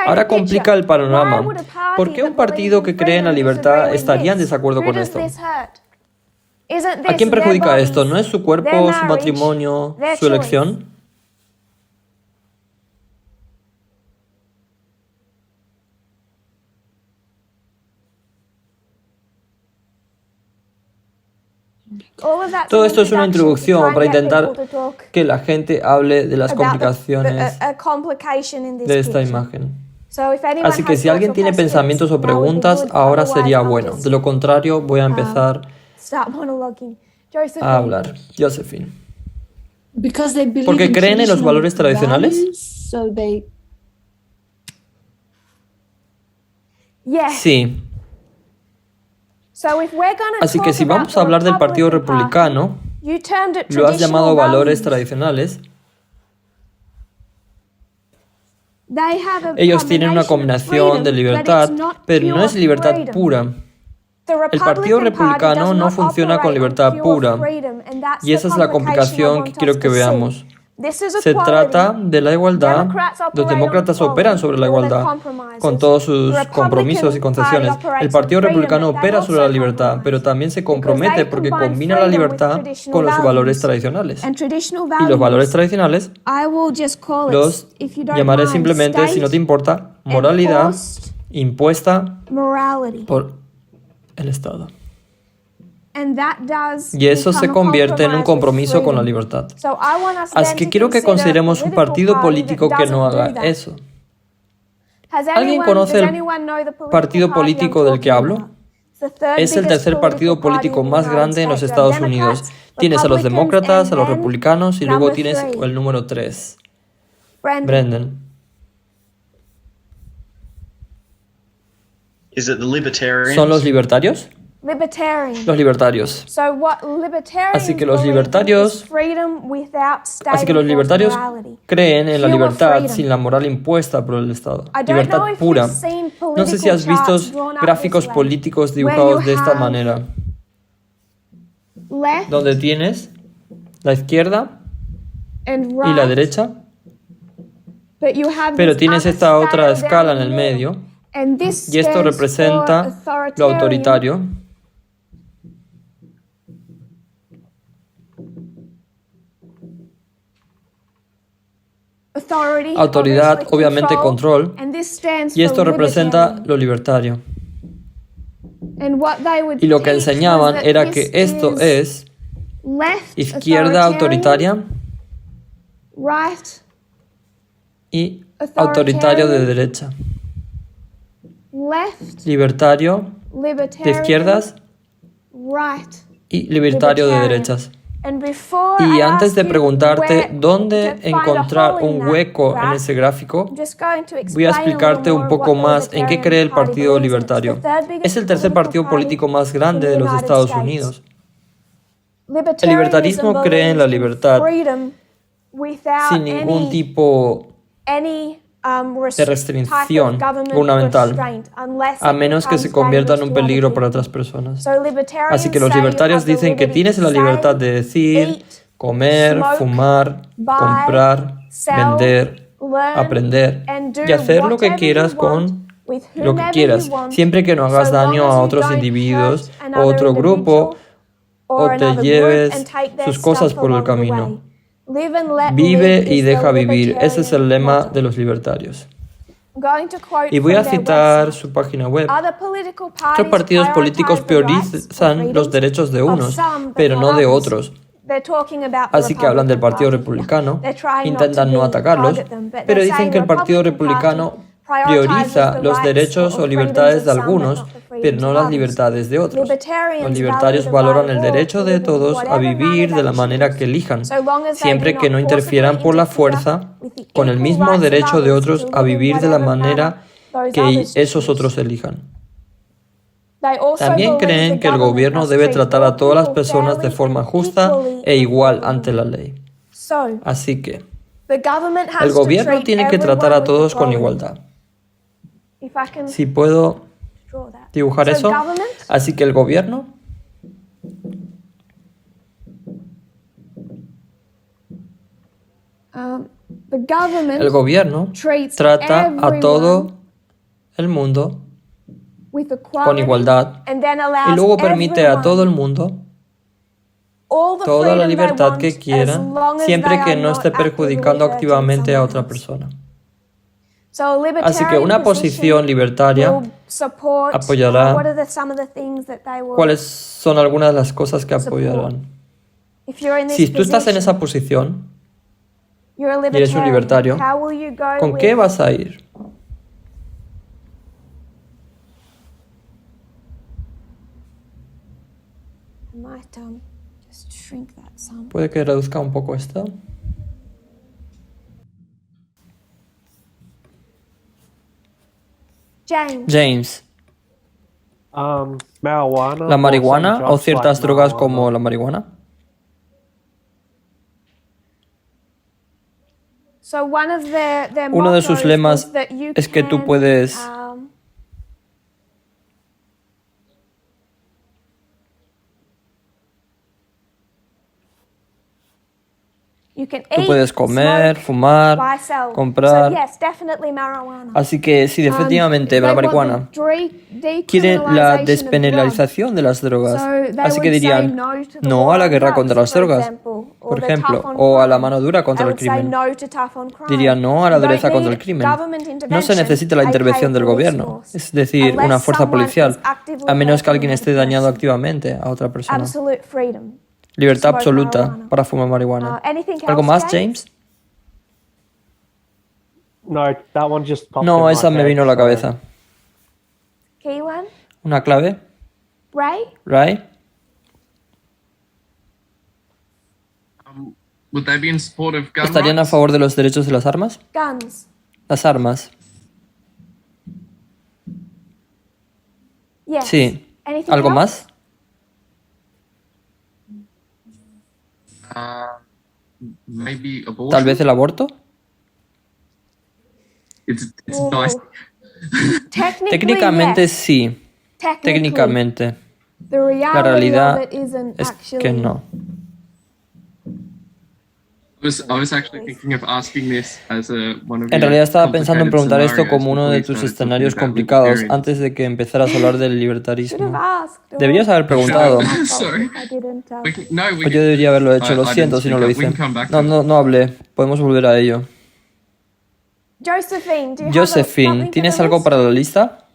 Ahora complica el panorama. ¿Por qué un partido que cree en la libertad estaría en desacuerdo con esto? ¿A quién perjudica esto? ¿No es su cuerpo, su matrimonio, su elección? Todo esto es una introducción para intentar que la gente hable de las complicaciones de esta imagen. Así que si alguien tiene pensamientos o preguntas, ahora sería bueno. De lo contrario, voy a empezar a hablar. Josephine. ¿Porque creen en los valores tradicionales? Sí. Así que si vamos a hablar del Partido Republicano, lo has llamado valores tradicionales. Ellos tienen una combinación de libertad, pero no es libertad pura. El Partido Republicano no funciona con libertad pura, y esa es la complicación que quiero que veamos. Se trata de la igualdad. Los demócratas operan sobre la igualdad con todos sus compromisos y concesiones. El Partido Republicano opera sobre la libertad, pero también se compromete porque combina la libertad con los valores tradicionales. Y los valores tradicionales los llamaré simplemente, si no te importa, moralidad impuesta por el Estado. Y eso se convierte en un compromiso con la libertad. Así que quiero que consideremos un partido político que no haga eso. ¿Alguien conoce el partido político del que hablo? Es el tercer partido político más grande en los Estados Unidos. Tienes a los demócratas, a los republicanos y luego tienes el número 3. Brendan. ¿Son los libertarios? Los libertarios. Así que los libertarios creen en la libertad sin la moral impuesta por el Estado. Libertad pura. No sé si has visto gráficos políticos dibujados de esta manera, donde tienes la izquierda y la derecha, pero tienes esta otra escala en el medio, y esto representa lo autoritario. Autoridad, obviamente control, y esto representa lo libertario. Y lo que enseñaban era que esto es izquierda autoritaria y autoritario de derecha. Libertario de izquierdas y libertario de derechas. Y antes de preguntarte dónde encontrar un hueco en ese gráfico, voy a explicarte un poco más en qué cree el Partido Libertario. Es el tercer partido político más grande de los Estados Unidos. El libertarismo cree en la libertad sin ningún tipo de restricción gubernamental, a menos que se convierta en un peligro para otras personas. Así que los libertarios dicen que tienes la libertad de decir, comer, fumar, comprar, vender, aprender y hacer lo que quieras con lo que quieras, siempre que no hagas daño a otros individuos o otro grupo o te lleves sus cosas por el camino. Vive y deja vivir. Ese es el lema de los libertarios. Y voy a citar su página web. Otros partidos políticos priorizan los derechos de unos, pero no de otros. Así que hablan del Partido Republicano, intentan no atacarlos, pero dicen que el Partido Republicano prioriza los derechos o libertades de algunos, pero no las libertades de otros. Los libertarios valoran el derecho de todos a vivir de la manera que elijan, siempre que no interfieran por la fuerza con el mismo derecho de otros a vivir de la manera que esos otros elijan. También creen que el gobierno debe tratar a todas las personas de forma justa e igual ante la ley. Así que el gobierno tiene que tratar a todos con igualdad. Si puedo dibujar eso. Así que el gobierno trata a todo el mundo con igualdad y luego permite a todo el mundo toda la libertad que quieran, siempre que no esté perjudicando activamente a otra persona. Así que una posición libertaria apoyará. ¿Cuáles son algunas de las cosas que apoyarán? Si tú estás en esa posición y eres un libertario, ¿con qué vas a ir? ¿Puede que reduzca un poco esto? James. ¿La marihuana o ciertas drogas como la marihuana? Uno de sus lemas es que tú puedes You can Tú eat, puedes comer, smoke, fumar, buy, sell. comprar. So yes, definitely marijuana. Así que sí, efectivamente, They la want the marihuana. Quieren decriminalization la of drugs. despenalización de las drogas. So they Así que would say dirían no to the no war a la on guerra drugs, contra las for drogas, example, or por the ejemplo, tough on o a la crime. mano dura contra They el would say crimen. no to tough on crime. Dirían no a la You don't dureza contra el need crimen. government No se intervention, necesita la aka intervención del police gobierno, force, es decir, una unless fuerza someone policial, is actively a menos que hurting alguien esté another dañando person. activamente a otra persona. Absolute freedom. Libertad Smoke absoluta marijuana. para fumar marihuana. Anything ¿Algo else, más, James? James? No, that one just popped in No, my esa me head, vino a la so- cabeza. Key one? ¿Una clave? Ray? ¿Right? Would they be in support of gun ¿Estarían a rights? favor de los derechos de las armas? Guns. Las armas. Yes. Sí. Anything ¿Algo else? más? Maybe abortion. ¿Tal vez el aborto? It's Ooh. nice. Technically, Técnicamente yes. sí. Technically. Técnicamente. The reality La realidad of it isn't es actually. que no. I was actually thinking of asking this as one of En your realidad estaba pensando en complicated preguntar esto scenarios como uno before de you tus started escenarios talking about complicados libertarians. antes de que empezaras a hablar del Should have libertarismo. asked. Deberías haber preguntado. Sorry. I didn't. No, Pues yo debería haberlo hecho, lo I siento didn't si no speak lo up. hice. We can come back No, to no, no hablé. Podemos volver a ello. Josephine, do you Josephine, have something ¿tienes to the algo list? para la lista?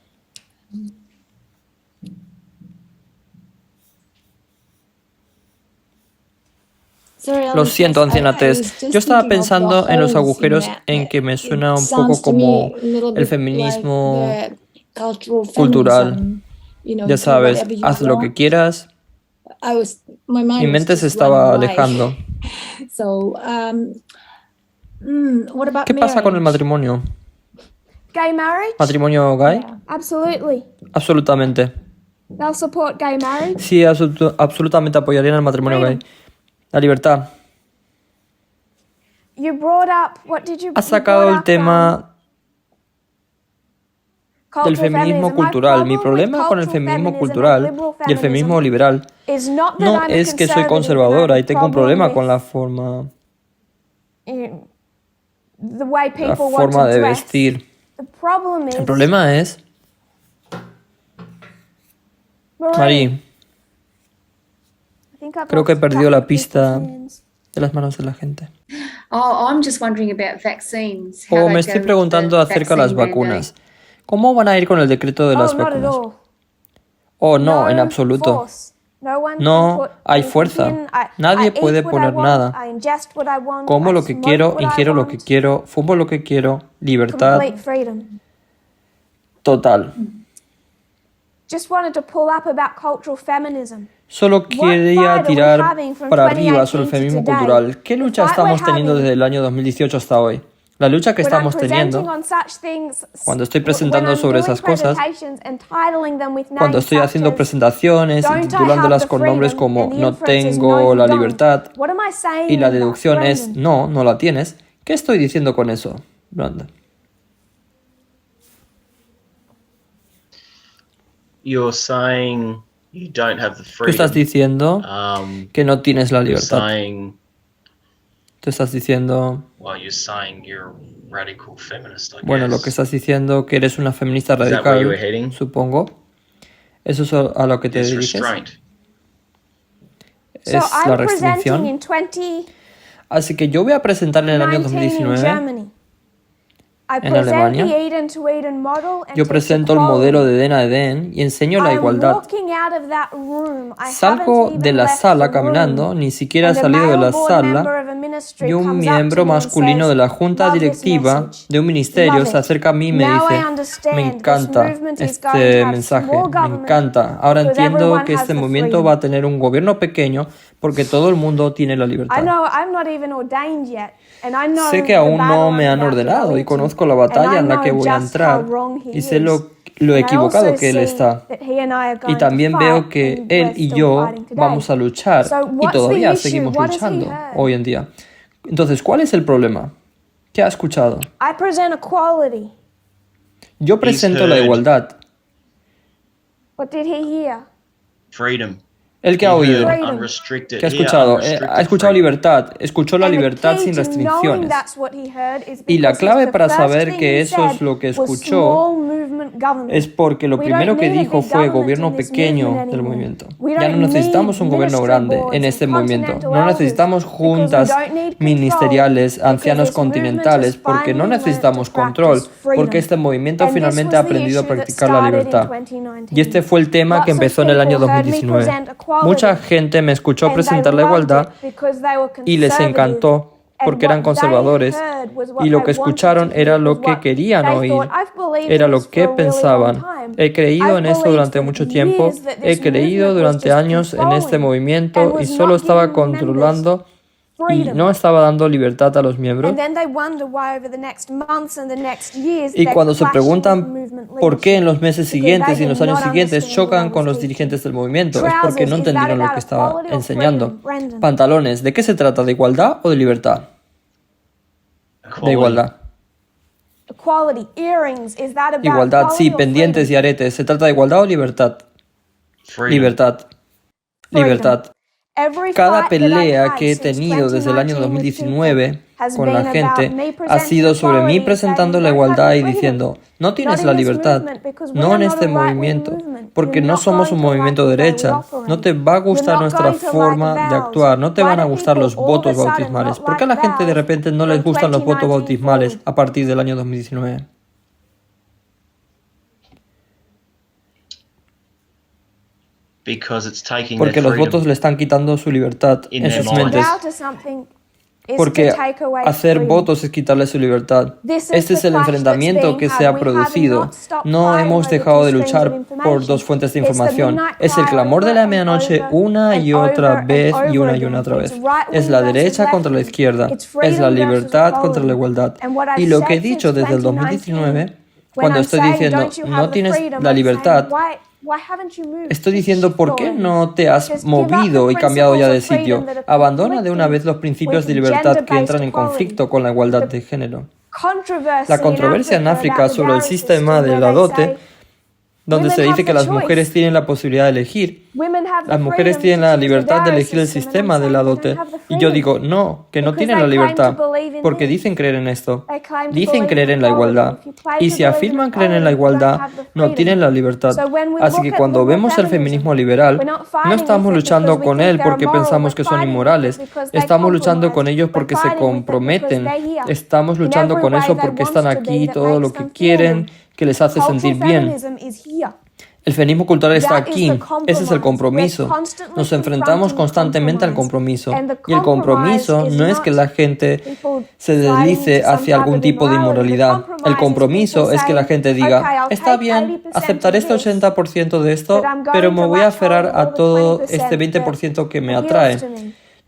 Lo siento, anciana Tess. Yo estaba pensando en los agujeros en que me suena un poco como el feminismo cultural. Ya sabes, haz lo que quieras. Mi mente se estaba alejando. ¿Qué pasa con el matrimonio? Gay marriage? ¿Matrimonio gay? Absolutely. Absolutamente. They'll support gay marriage. Sí, absolutamente apoyarían el matrimonio gay. La libertad. You brought up, what did you Has you sacado brought el up, tema del cultural feminismo feminism. cultural. Mi My problema con el cultural feminismo feminism cultural and liberal y el feminismo liberal is not that no I'm a es que soy conservative conservadora and I y tengo un have a problema problem con la with, forma, the way la people want forma to de dress. vestir. The problem is, El problema es, Marie, I think I've creo que he lost perdido track la of people's pista hands. de las manos de la gente. Oh, I'm just wondering about vaccines. how O they me go estoy with preguntando the acerca de las vaccine vacunas. ¿Cómo van a ir con el decreto de Oh, las not at vacunas? all. Oh, no, en absoluto. Force. No one No can put hay anything fuerza. in. Nadie I eat puede what I poner want, nada. I ingest what I want, Como I lo que smoke quiero, what I ingiero lo que want. quiero, fumo lo que quiero, libertad Complete freedom. total. Just wanted to pull up about cultural feminism. Solo quería fight are we tirar having from para arriba sobre el 2018 feminismo to today? cultural. ¿Qué lucha The fight estamos we're teniendo having- desde el año 2018 hasta hoy? La lucha que When I'm estamos teniendo, presenting on such things, cuando estoy when presentando I'm sobre doing esas cosas, presentations and titling them with cuando names estoy such haciendo as, presentaciones y "Don't I titulándolas have the con nombres freedom?" como and the no inference is, tengo "No, you la don't." libertad What am I saying y la with that, deducción es Brendan? no, no la tienes. ¿Qué estoy diciendo con eso, Brandon? You're saying you don't have the Tú estás freedom. diciendo que no tienes la You're libertad. saying, Tú estás diciendo, well, you're saying you're a radical feminist, I bueno, lo guess. que estás diciendo que eres una feminista Is that where you were radical, heading? supongo. ¿Eso es a lo que te Is diriges? restraint. So Es la I'm presenting restricción. in 2019 Así que yo voy a presentar en el año in 2019. Germany. I en present Alemania. the Eden to Eden model and Yo teach presento el equality. modelo de Eden a Eden y enseño la I am igualdad. walking out of that room. I Salgo haven't de even la left sala the room. caminando, ni siquiera he And a salido de male la board member sala of a ministry y un comes up miembro to me and masculino says, de la junta "Love this directiva message. de un ministerio Love se it. acerca a mí y me Now I dice, understand me this encanta movement is going to este have mensaje, small me government encanta. Ahora because entiendo everyone que has este the movimiento freedom." va a tener un gobierno pequeño porque todo el mundo tiene la I libertad. know I'm not even ordained yet, and I know Sé que the aún battle no I'm me han about to go ordenado y into, conozco la and I batalla en la que know voy a just entrar how wrong he y sé is. lo And I equivocado also que él see está. that he and I are Y going también to veo fight, que and él we're y still yo fighting today. vamos a luchar So y what's the todavía issue? seguimos What has he luchando heard? hoy en día. Entonces, ¿cuál es el problema? ¿Qué ha escuchado? I present equality. Yo presento la heard. igualdad. What did he hear? Freedom. ¿El que ha oído? Unrestricted. ¿Qué ha Yeah, escuchado? unrestricted Ha escuchado freedom. libertad, escuchó la libertad sin restricciones. Y la clave para saber que eso es lo que escuchó es porque lo primero que dijo fue gobierno pequeño del movimiento. Ya no necesitamos un gobierno grande en este movimiento. No necesitamos juntas ministeriales, ancianos continentales, porque no necesitamos control, porque este movimiento finalmente ha aprendido a practicar la libertad. Y este fue el tema que empezó en el año 2019. Mucha gente me escuchó presentar la igualdad y les encantó porque eran conservadores y lo que escucharon era lo que querían oír, era lo que pensaban. He creído en eso durante mucho tiempo, he creído durante años en este movimiento y solo estaba controlando y no estaba dando libertad a los miembros. Y cuando se preguntan por qué en los meses siguientes y en los años siguientes chocan con los dirigentes del movimiento, es porque no entendieron lo que estaba enseñando. Pantalones, ¿de qué se trata? ¿De igualdad o de libertad? De igualdad. Igualdad, sí, pendientes y aretes. ¿Se trata de igualdad o libertad? Libertad. Libertad. Cada pelea que he tenido desde el año 2019 con la gente ha sido sobre mí presentando la igualdad y diciendo, no tienes la libertad, no en este movimiento, porque no somos un movimiento de derecha, no te va a gustar nuestra forma de actuar, no te van a gustar los votos bautismales. ¿Por qué a la gente de repente no les gustan los votos bautismales a partir del año 2019? Porque los votos le están quitando su libertad en sus mentes. Porque hacer votos es quitarle su libertad. Este es el enfrentamiento que se ha producido. No hemos dejado de luchar por dos fuentes de información. Es el clamor de la medianoche una y otra vez y una otra vez. Es la derecha contra la izquierda. Es la libertad contra la igualdad. Y lo que he dicho desde el 2019, cuando estoy diciendo no tienes la libertad, estoy diciendo, ¿por qué no te has movido y cambiado ya de sitio? Abandona de una vez los principios de libertad que entran en conflicto con la igualdad de género. La controversia en África sobre el sistema de la dote, donde se dice que las mujeres tienen la posibilidad de elegir. Las mujeres tienen la libertad de elegir el sistema de la dote. Y yo digo, no, que no tienen la libertad, porque dicen creer en esto. Dicen creer en la igualdad. Y si afirman creer en la igualdad, no tienen la libertad. Así que cuando vemos el feminismo liberal, no estamos luchando con él porque pensamos que son inmorales. Estamos luchando con ellos porque se comprometen. Estamos luchando con eso porque están aquí, todo lo que quieren, que les hace sentir bien. El feminismo cultural está aquí. Ese es el compromiso. Nos enfrentamos constantemente al compromiso. Y el compromiso no es que la gente se deslice hacia algún tipo de inmoralidad. El compromiso es que la gente diga, está bien, aceptaré este 80% de esto, pero me voy a aferrar a todo este 20% que me atrae.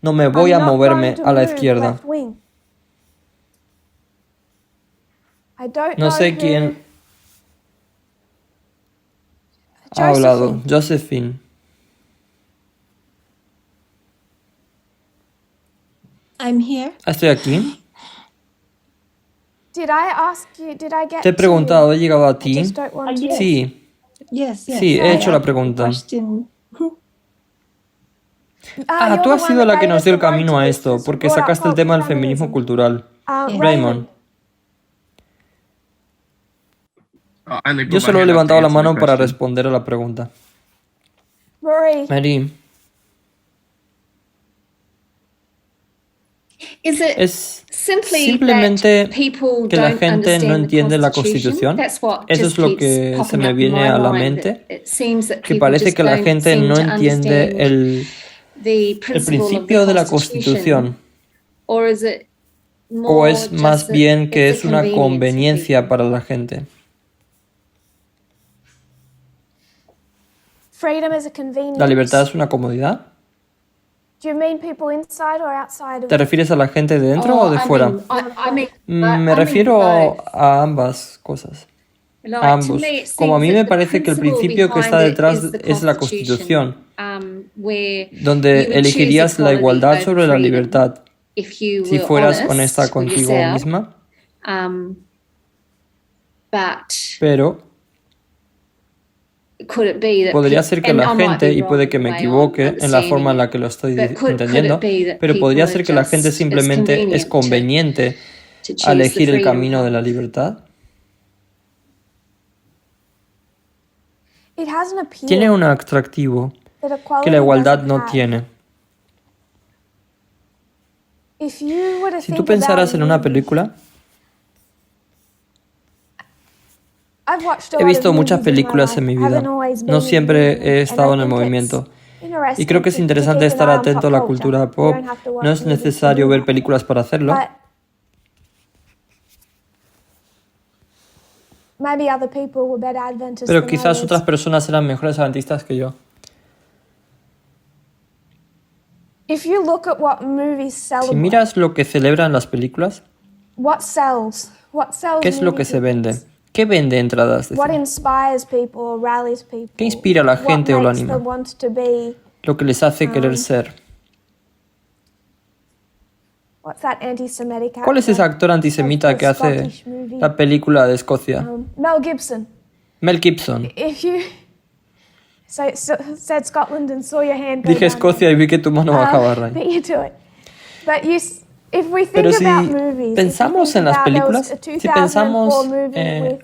No me voy a moverme a la izquierda. No sé quién ha hablado. Josephine. I'm here. Estoy aquí. Te he preguntado, ¿he llegado a ti? Sí. Sí, he hecho la pregunta. Tú has sido la que nos dio el camino a esto, porque sacaste el tema del feminismo cultural. Raymond. Yo solo he levantado la mano para responder a la pregunta. Marie. ¿Es simplemente que la gente no entiende la Constitución? Eso es lo que se me viene a la mente. Que parece que la gente no entiende el principio de la Constitución. ¿O es más bien que es una conveniencia para la gente? ¿La libertad es una comodidad? ¿Te refieres a la gente de dentro o de fuera? Me refiero a ambas cosas. A ambos. Como a mí me parece que el principio que está detrás es la Constitución, donde elegirías la igualdad sobre la libertad si fueras honesta contigo misma. Pero could it be that Podría ser que and la I might gente, be y wrong puede que in me the way equivoque I'm en la forma en la understanding que lo estoy it, but could entendiendo, it be that pero people podría are ser que la gente just- simplemente it's es convenient conveniente to a choose the elegir el freedom camino de la path? libertad. It has an appeal Tiene un atractivo that que equality la igualdad doesn't no have. tiene. If you were to Si tú think pensaras about en una movies, película, I've watched a he lot visto of muchas movies in my películas life. en mi I vida. haven't always been No in the siempre he movement, and estado I en el think movimiento. it's interesting Y creo que es to interesante keep an estar eye on atento pop a la culture. cultura You pop. don't have to watch No es movies to necesario do ver that. películas para hacerlo. But maybe other people were better Adventists Pero than quizás others. otras personas eran mejores adventistas que yo. If you look at what movies Si celebrate, miras lo que celebran las películas, what sells ¿qué es lo que movie se vende? tickets? ¿Qué vende entradas de What cine? inspires people or rallies people? ¿Qué inspira a la gente o what la makes anima? them want to be? Lo que les hace querer ser. What's that anti-Semitic actor? ¿Cuál es ese actor antisemita of que hace Scottish movie? la película de Escocia? Mel Gibson. Mel Gibson. If you said Scotland and saw your hand go Dije down Escocia y vi que tu mano bajaba, Ray. beat you to it. But if we think Pero si about movies, pensamos en las películas, si pensamos,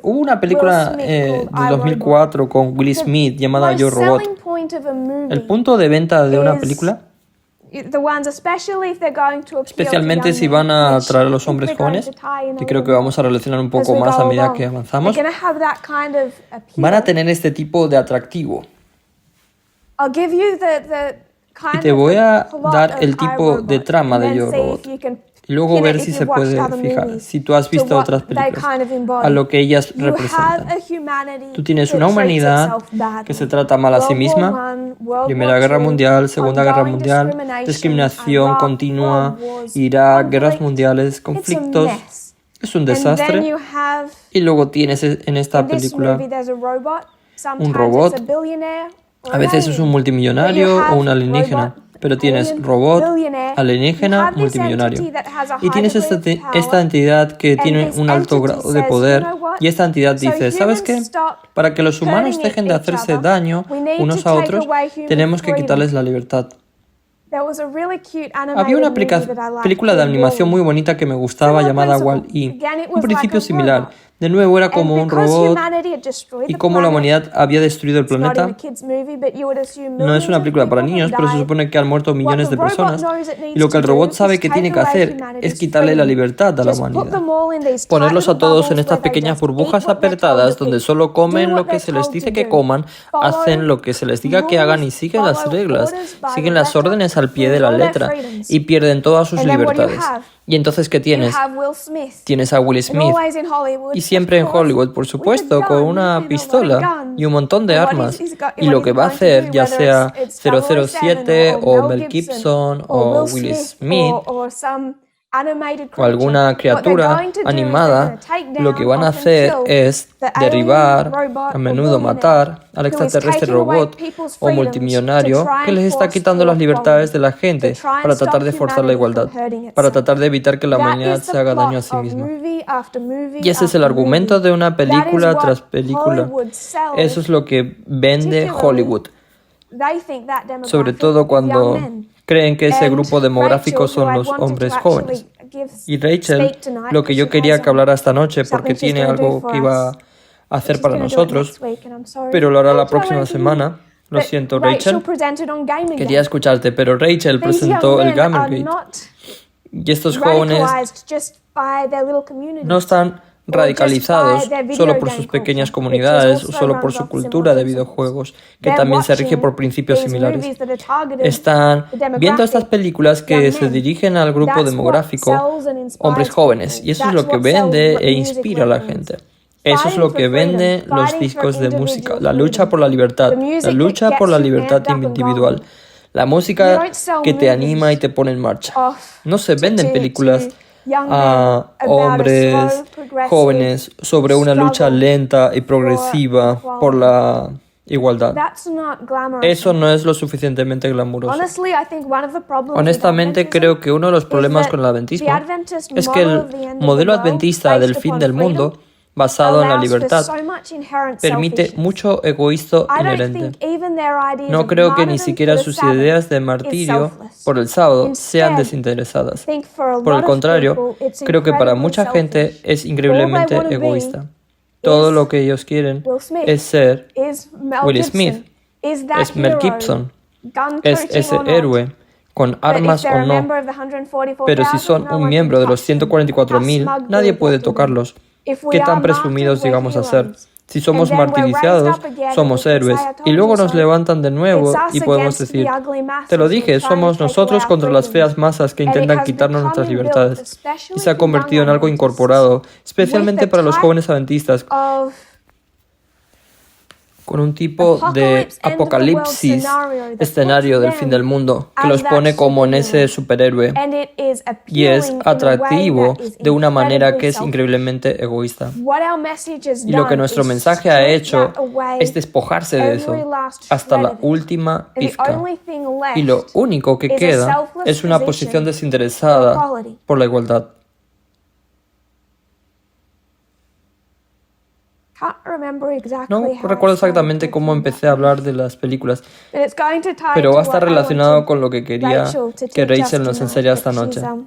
hubo una película de 2004 con Will Smith llamada Yo Robot. El punto de venta de una película, especialmente si van a atraer a los hombres jóvenes, que creo que vamos a relacionar un poco más a medida que avanzamos, van a tener este tipo de atractivo. Y te voy a dar el tipo de trama de Yo Robot. Y luego ver si se puede fijar, si tú has visto otras películas, a lo que ellas representan. Tú tienes una humanidad que se trata mal a sí misma, Primera Guerra Mundial, Segunda Guerra Mundial, discriminación continua, Irak, guerras mundiales, conflictos. Es un desastre. Y luego tienes en esta película un robot. A veces es un multimillonario o un alienígena, pero tienes robot, alienígena, multimillonario. Y tienes esta entidad que tiene un alto grado de poder, y esta entidad dice, ¿sabes qué? Para que los humanos dejen de hacerse daño unos a otros, tenemos que quitarles la libertad. Había una película de animación muy bonita que me gustaba llamada Wall-E. Un principio similar. De nuevo era como un robot y como la humanidad había destruido el planeta. No es una película para niños, pero se supone que han muerto millones de personas. Y lo que el robot sabe que tiene que hacer es quitarle la libertad a la humanidad. Ponerlos a todos en estas pequeñas burbujas apretadas donde solo comen lo que se les dice que coman, hacen lo que se les diga que hagan y siguen las reglas, siguen las órdenes al pie de la letra y pierden todas sus libertades. Y entonces, ¿qué tienes? Tienes a Will Smith. Y siempre en Hollywood, por supuesto, con una pistola y un montón de armas. Y lo que va a hacer, ya sea 007 o Mel Gibson o Will Smith o alguna criatura animada, lo que van a hacer es derribar, a menudo matar al extraterrestre robot o multimillonario que les está quitando las libertades de la gente para tratar de forzar la igualdad, para tratar de evitar que la humanidad se haga daño a sí misma. Y ese es el argumento de una película tras película. Eso es lo que vende Hollywood, sobre todo cuando creen que ese grupo demográfico son los hombres jóvenes. Y Rachel, lo que yo quería que hablara esta noche, porque tiene algo que iba a hacer para nosotros, pero lo hará la próxima semana. Lo siento, Rachel. Quería escucharte, pero Rachel presentó el Gamergate. Y estos jóvenes no están radicalizados solo por sus pequeñas comunidades o solo por su cultura de videojuegos, que también se rige por principios similares. Están viendo estas películas que se dirigen al grupo demográfico, hombres jóvenes, y eso es lo que vende e inspira a la gente. Eso es lo que vende los discos de música, la lucha por la libertad individual. La música que te anima y te pone en marcha. No se venden películas a hombres jóvenes sobre una lucha lenta y progresiva por la igualdad. Eso no es lo suficientemente glamuroso. Honestamente, creo que uno de los problemas con el adventismo es que el modelo adventista del fin del mundo basado en la allows for libertad, so much inherent permite selfishness. mucho egoísmo I don't inherente. think even their ideas No of creo que ni martyrdom siquiera for the sus Sabbath ideas de is martirio selfless. por el sábado sean Instead, desinteresadas. think for a Por el lot of contrario, people, it's creo que para incredibly mucha gente selfish. es increíblemente All they wanna be egoísta. Todo is lo que ellos quieren Will Smith, es ser is Mel Will Gibson, Smith, is that es Mel hero, Gibson, gun es coaching ese or not. héroe, con But if armas they're o a no. member of the 144,000, Pero si son no un one miembro can de los touch them. How 144.000, smug nadie do puede they get to be? tocarlos. If we ¿Qué are tan martyred, presumidos we're llegamos a ser? heroes. Si somos And then we're raised martirizados, up again somos and we can héroes. say, "I told Y luego you nos so." levantan de nuevo It's us y podemos against decir, the ugly masses te lo who are dije, trying to somos take nosotros away our contra las freedoms. feas masas que And it intentan has quitarnos become nuestras inbuilt, libertades. Y especially se ha for convertido en young algo Adventists, incorporado, especialmente with the para los type jóvenes adventistas, of con un tipo de apocalipsis, escenario del fin del mundo, que los pone como en ese superhéroe. and it is Y es appealing in a way atractivo that is de una manera incredibly que es selfish. increíblemente egoísta. What our message has Y lo que done nuestro is mensaje ha strip hecho that away, es despojarse de eso every last hasta shred la of it. última And the pizca. only thing left Y lo único que is a queda selfless es una posición desinteresada for equality. por la igualdad. Can't remember exactly No how I recuerdo started exactamente cómo talking empecé a about hablar de las películas, But it's going to tie pero into va a estar what I relacionado wanted con lo que quería Rachel to que teach us Rachel nos tonight, enseñara esta but noche. she's,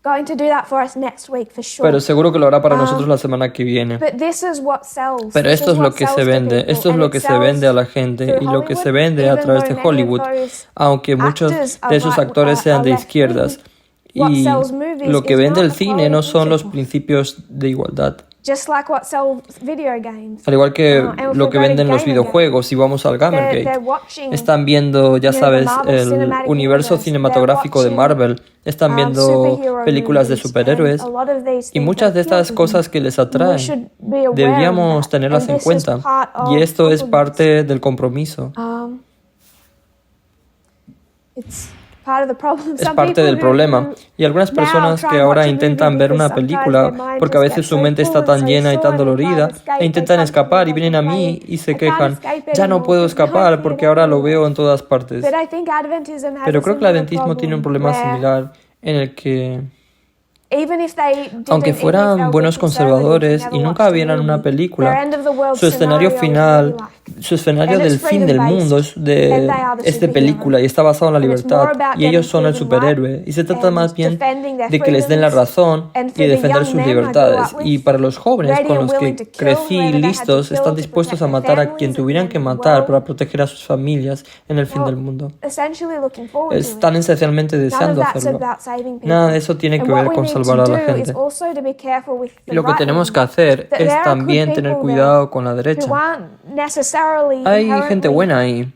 going to do that for us next week for sure. Pero seguro que lo hará para nosotros la semana que viene. But this is what sells. Pero This esto is es lo what que sells se to vende, people. esto es And lo it que se sells vende a la gente through y lo que se Hollywood, vende a even través de though many of Hollywood, those aunque muchos actors de esos actores sean de izquierdas. What Y sells movies lo que is vende not el cine no equality son los principles. principios de igualdad. Just like what sells video games. Al igual que And if lo we que go to venden los Gamergate, videojuegos, si vamos al Gamergate, they're watching, están viendo, ya the sabes, Marvel el Cinematic universo Universe. cinematográfico de They're Marvel, están viendo superhero películas de movies, superhéroes and a lot of these y things muchas de appeal estas to cosas them. que les We atraen should be aware of deberíamos that. tenerlas And en this is cuenta. part Y of esto es openness. parte del compromiso. It's part of the problem. Es Some parte people del who problema. Y algunas personas que ahora intentan ver una película porque a veces su mente está tan llena y tan dolorida e intentan escapar y vienen a mí y se quejan, ya no puedo escapar porque ahora lo veo en todas partes. But I think Adventism has Pero a creo que el similar adventismo tiene un problema where similar en el que, even if they didn't, aunque even if they fueran were buenos conservative conservadores and y never nunca watched a vieran una movie, their película, end of the world su escenario scenario is final, really like. su escenario And del it's fin del freedom-based, mundo es and they are the de superhero. película y está basado en la And it's more libertad about y ellos getting son el proven superhéroe y se trata and más bien defending their de que les den la freedoms. razón And for y the defender young sus men I grew libertades. up with, Y para los jóvenes ready con and los willing que to kill crecí whoever they had to listos kill están to dispuestos a protect matar their a quien families tuvieran and que the matar world. para proteger a sus familias en el fin del mundo. Essentially looking forward to it. Están esencialmente None of deseando that's hacerlo. about saving people. Nada de eso tiene And que what ver we con need salvar a to la do gente. is also to be careful with Y the lo que right tenemos wing. que hacer That there es are también good tener people cuidado con la who derecha. aren't necessarily Hay gente inherently buena ahí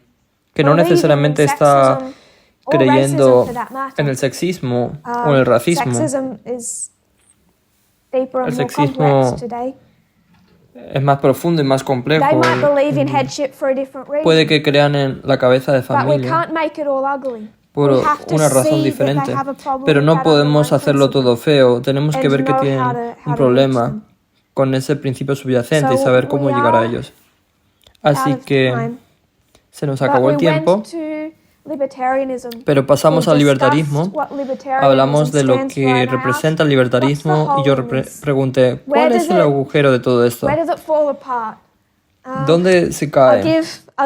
que no believing in necesariamente está sexism or creyendo racism for that matter. en el sexismo o en el racismo. Sexism is deeper and El more sexismo complex today. Es más profundo y más complejo. They might believe in headship for a different reason. Puede que crean en la cabeza de But we familia can't make it all ugly. por We have to una razón see that diferente, they have a problem pero with no that podemos underlying hacerlo principle. todo feo. Tenemos que And ver que know tienen how to un reach them. problema con ese principio subyacente y So saber cómo we llegar a are ellos. Out Así of que time. se nos But acabó el we tiempo, went to libertarianism. pero pasamos We al discussed libertarismo. what libertarianism Hablamos de lo stands for, que and I representa el asked, libertarismo "What's y the yo hole in this? pregunté, ¿cuál Where es does el it- agujero de todo esto? Where does it fall apart? ¿Dónde se I'll cae?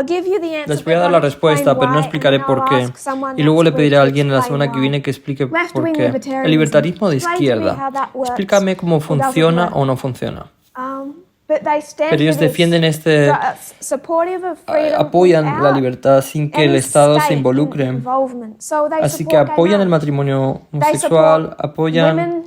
give you the answer, Les voy a but dar la I'll respuesta, explain pero no why, explicaré and then por I'll qué. ask someone Y luego le next pediré a week to alguien la explain semana que why. viene que explique por Left-wing qué. libertarianism. El libertarismo de Explain to me izquierda. how that works Explícame cómo or doesn't funciona work. o no funciona. But they stand Pero ellos for this, defienden supportive of freedom apoyan la without libertad sin que el any Estado se state involucre. involvement. So they Así que support gay apoyan el marriage. matrimonio They homosexual, support apoyan women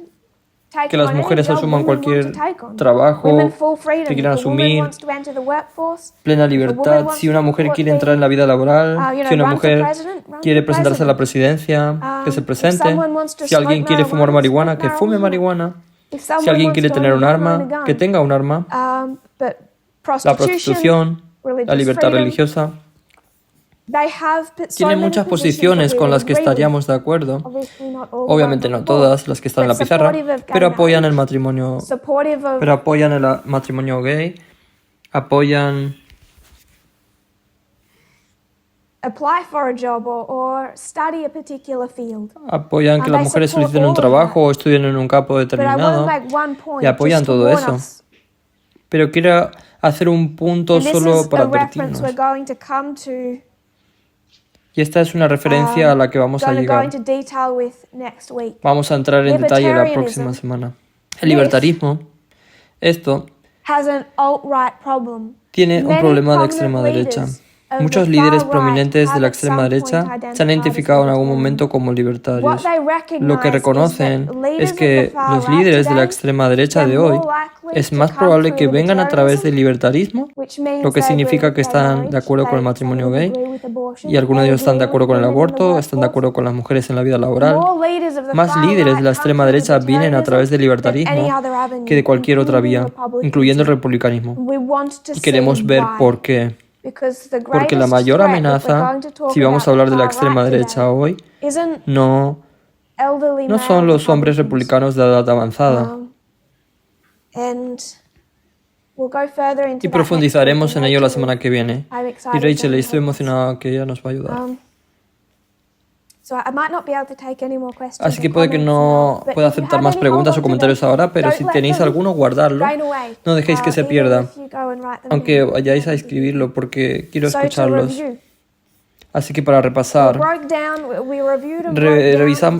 taking que las on any mujeres job asuman women want cualquier to take on. trabajo Women full freedom. que quieran If a woman asumir, wants to enter the workforce, plena if a woman libertad. wants Si una to mujer support quiere being, entrar en la vida laboral, si una run for mujer president, run quiere for presentarse a la president. presidencia, que se If presente. someone wants to Si alguien smoke quiere fumar marijuana, marihuana, que smoke fume marijuana. marihuana. If someone Si alguien wants quiere to tener own un a gun, arma, own a gun. que tenga un arma. But La prostitución, la religious libertad freedom, religiosa. they have so Tienen many muchas positions posiciones that we con would las que agree with. estaríamos de acuerdo. Obviously not all Obviamente around no the board, todas las que están en la but pizarra, supportive of gay pero apoyan el marriage, matrimonio, supportive of pero apoyan el matrimonio gay, apoyan apply for a job or study a particular field. apoyan que And las they mujeres support soliciten all un of trabajo that. o estudien en un campo But I want to determinado make one point y apoyan just to todo warn eso. us. Pero quiero hacer un punto And this solo is para a reference advertirnos. we're going to come to, Y esta es una referencia a la que vamos a going to go llegar. into detail with next week. Vamos a entrar en detalle la Libertarianism. próxima semana. El libertarismo, esto, Has an alt-right problem. tiene un Many problema de prominent extrema derecha. leaders of Muchos the líderes far right prominentes de have la at extrema some derecha point se han identified identificado en as algún libertarians. momento como What libertarios. they Lo que recognize reconocen is that leaders es of que the far los right líderes de la today, extrema derecha de they're hoy more likely es to más come probable through que vengan a través del libertarianism, libertarismo, which means lo que they significa believe que gay están marriage, de acuerdo con el they matrimonio totally gay, agree with abortion, y algunos de they ellos están de agree acuerdo with con el women in the aborto, están de workforce. acuerdo con las mujeres en la vida laboral. More leaders of the Más far líderes de right la come extrema through derecha vienen a través del libertarianism than any libertarismo other avenue, que de cualquier otra including vía, republicanism. incluyendo el republicanismo. We want to Y queremos see ver why. por qué. Because the Porque la greatest mayor threat that we're amenaza, going to talk si vamos a about hablar de la far extrema right derecha today, hoy, isn't no elderly no male son los hombres Republicans. republicanos de edad avanzada. And we'll go further into Y that profundizaremos next en week, ello la and semana que viene. I'm Y excited Rachel, to estoy help us. emocionado que ella nos va a ayudar. So I might not be able to take any more questions Así que or puede que comments no now, but pueda if you aceptar have más any, preguntas hold o on to comentarios them. ahora, pero Don't si let tenéis them alguno, guardarlo. drain away. No dejéis que se Even pierda, if you go and write them aunque down. vayáis a escribirlo, porque quiero So to escucharlos. review, Así que para repasar,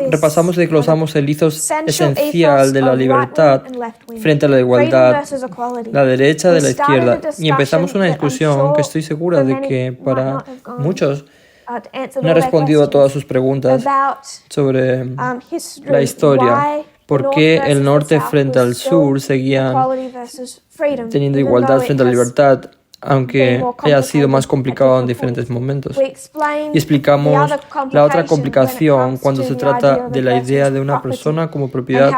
repasamos y desglosamos el ethos esencial de la libertad frente a la igualdad, la derecha de la izquierda, y empezamos una discusión que estoy segura de que para muchos no he respondido a todas sus preguntas sobre la historia, por qué el norte frente al sur seguían teniendo igualdad frente a la libertad, aunque haya sido más complicado en diferentes momentos. Y explicamos la otra complicación cuando se trata de la idea de una persona como propiedad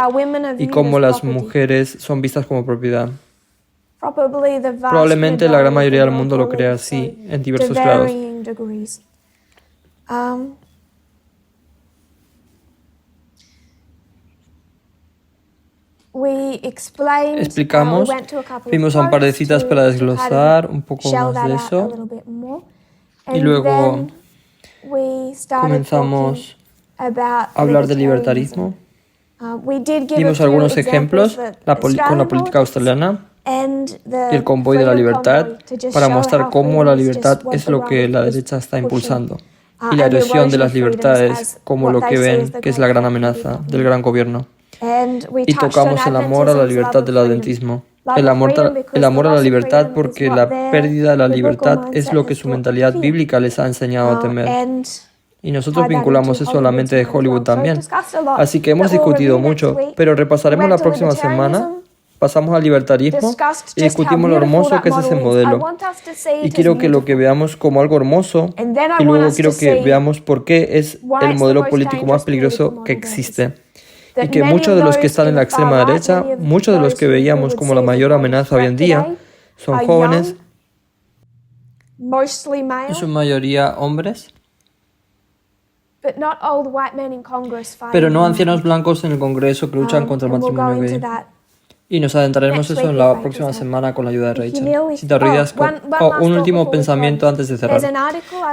y cómo las mujeres son vistas como propiedad. Probablemente la gran mayoría del mundo lo crea así, en diversos grados. Explicamos, fuimos a un par de citas para desglosar un poco más de eso, y luego comenzamos a hablar del libertarismo. Dimos algunos ejemplos con la política australiana y el convoy de la libertad para mostrar cómo la libertad es lo que la derecha está impulsando, y la erosión de las libertades como lo que ven que es la gran amenaza del gran gobierno. Y tocamos el amor a la libertad del adventismo. El amor a la libertad porque la pérdida de la libertad es lo que su mentalidad bíblica les ha enseñado a temer. Y nosotros vinculamos eso a la mente de Hollywood también. Así que hemos discutido mucho, pero repasaremos la próxima semana. Pasamos al libertarismo y discutimos lo hermoso que es ese modelo. Y quiero que lo que veamos como algo hermoso, y luego quiero que veamos por qué es el modelo político más peligroso que existe. Y que muchos de los que están en la extrema derecha, muchos de los que veíamos como la mayor amenaza hoy en día, son jóvenes, en su mayoría hombres, pero no ancianos blancos en el Congreso que luchan contra el matrimonio gay. Y nos adentraremos eso en la próxima semana con la ayuda de Rachel. Si te olvidas, un último pensamiento antes de cerrar.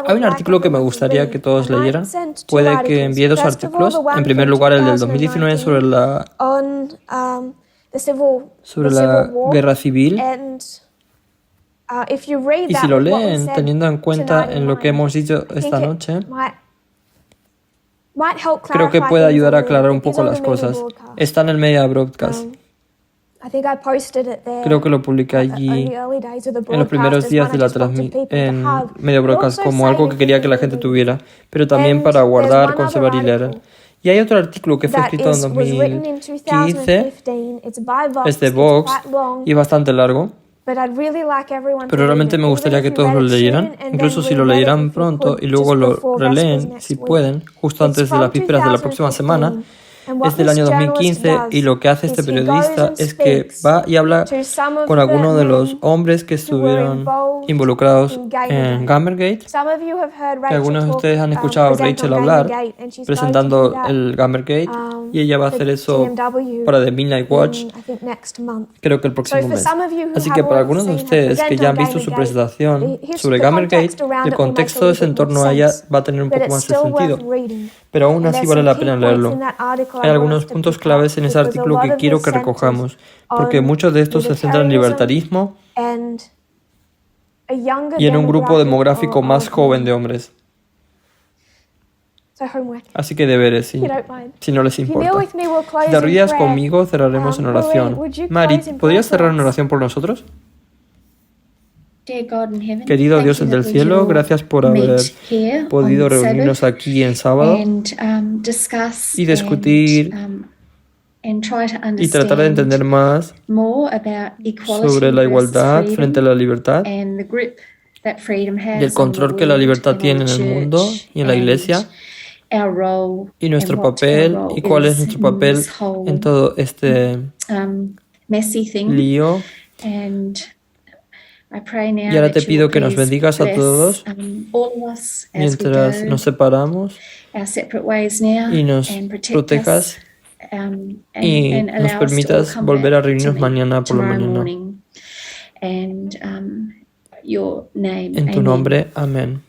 Hay un artículo que me gustaría que todos leyeran. Puede que envíe dos artículos. En primer lugar, el del 2019 sobre la guerra civil. Y si lo leen, teniendo en cuenta en lo que hemos dicho esta noche, creo que puede ayudar a aclarar un poco las cosas. Está en el Media Broadcast. Creo que lo publiqué allí en los primeros días de la transmisión en Media Broadcast como algo que quería que la gente tuviera, pero también para guardar, conservar y leer. Y hay otro artículo que fue escrito en 2015, es de Vox y es bastante largo, pero realmente me gustaría que todos lo leyeran, incluso si lo leyeran pronto y luego lo releen, si pueden, justo antes de las vísperas de la próxima semana. Es del año 2015 y lo que hace este periodista es que va y habla con algunos de los hombres que estuvieron involucrados en Gamergate. Y algunos de ustedes han escuchado a Rachel hablar presentando el Gamergate y ella va a hacer eso para The Midnight Watch, creo que el próximo mes. Así que para algunos de ustedes que ya han visto su presentación sobre Gamergate, el contexto de ese entorno a ella va a tener un poco más de sentido, pero aún así vale la pena leerlo. Hay algunos puntos claves en ese artículo que quiero que recojamos, porque muchos de estos se centran en libertarismo y en un grupo demográfico más joven de hombres. Así que deberes, si no les importa. Si te arrodillas conmigo, cerraremos en oración. Mari, ¿podrías cerrar en oración por nosotros? Querido Dios del cielo, gracias por haber podido reunirnos aquí en sábado y discutir y tratar de entender más sobre la igualdad frente a la libertad y el control que la libertad tiene en el mundo y en la iglesia y nuestro papel y cuál es nuestro papel en todo este lío. Y ahora te pido que nos bendigas a todos mientras nos separamos y nos protejas y nos permitas volver a reunirnos mañana por la mañana. En tu nombre, amén.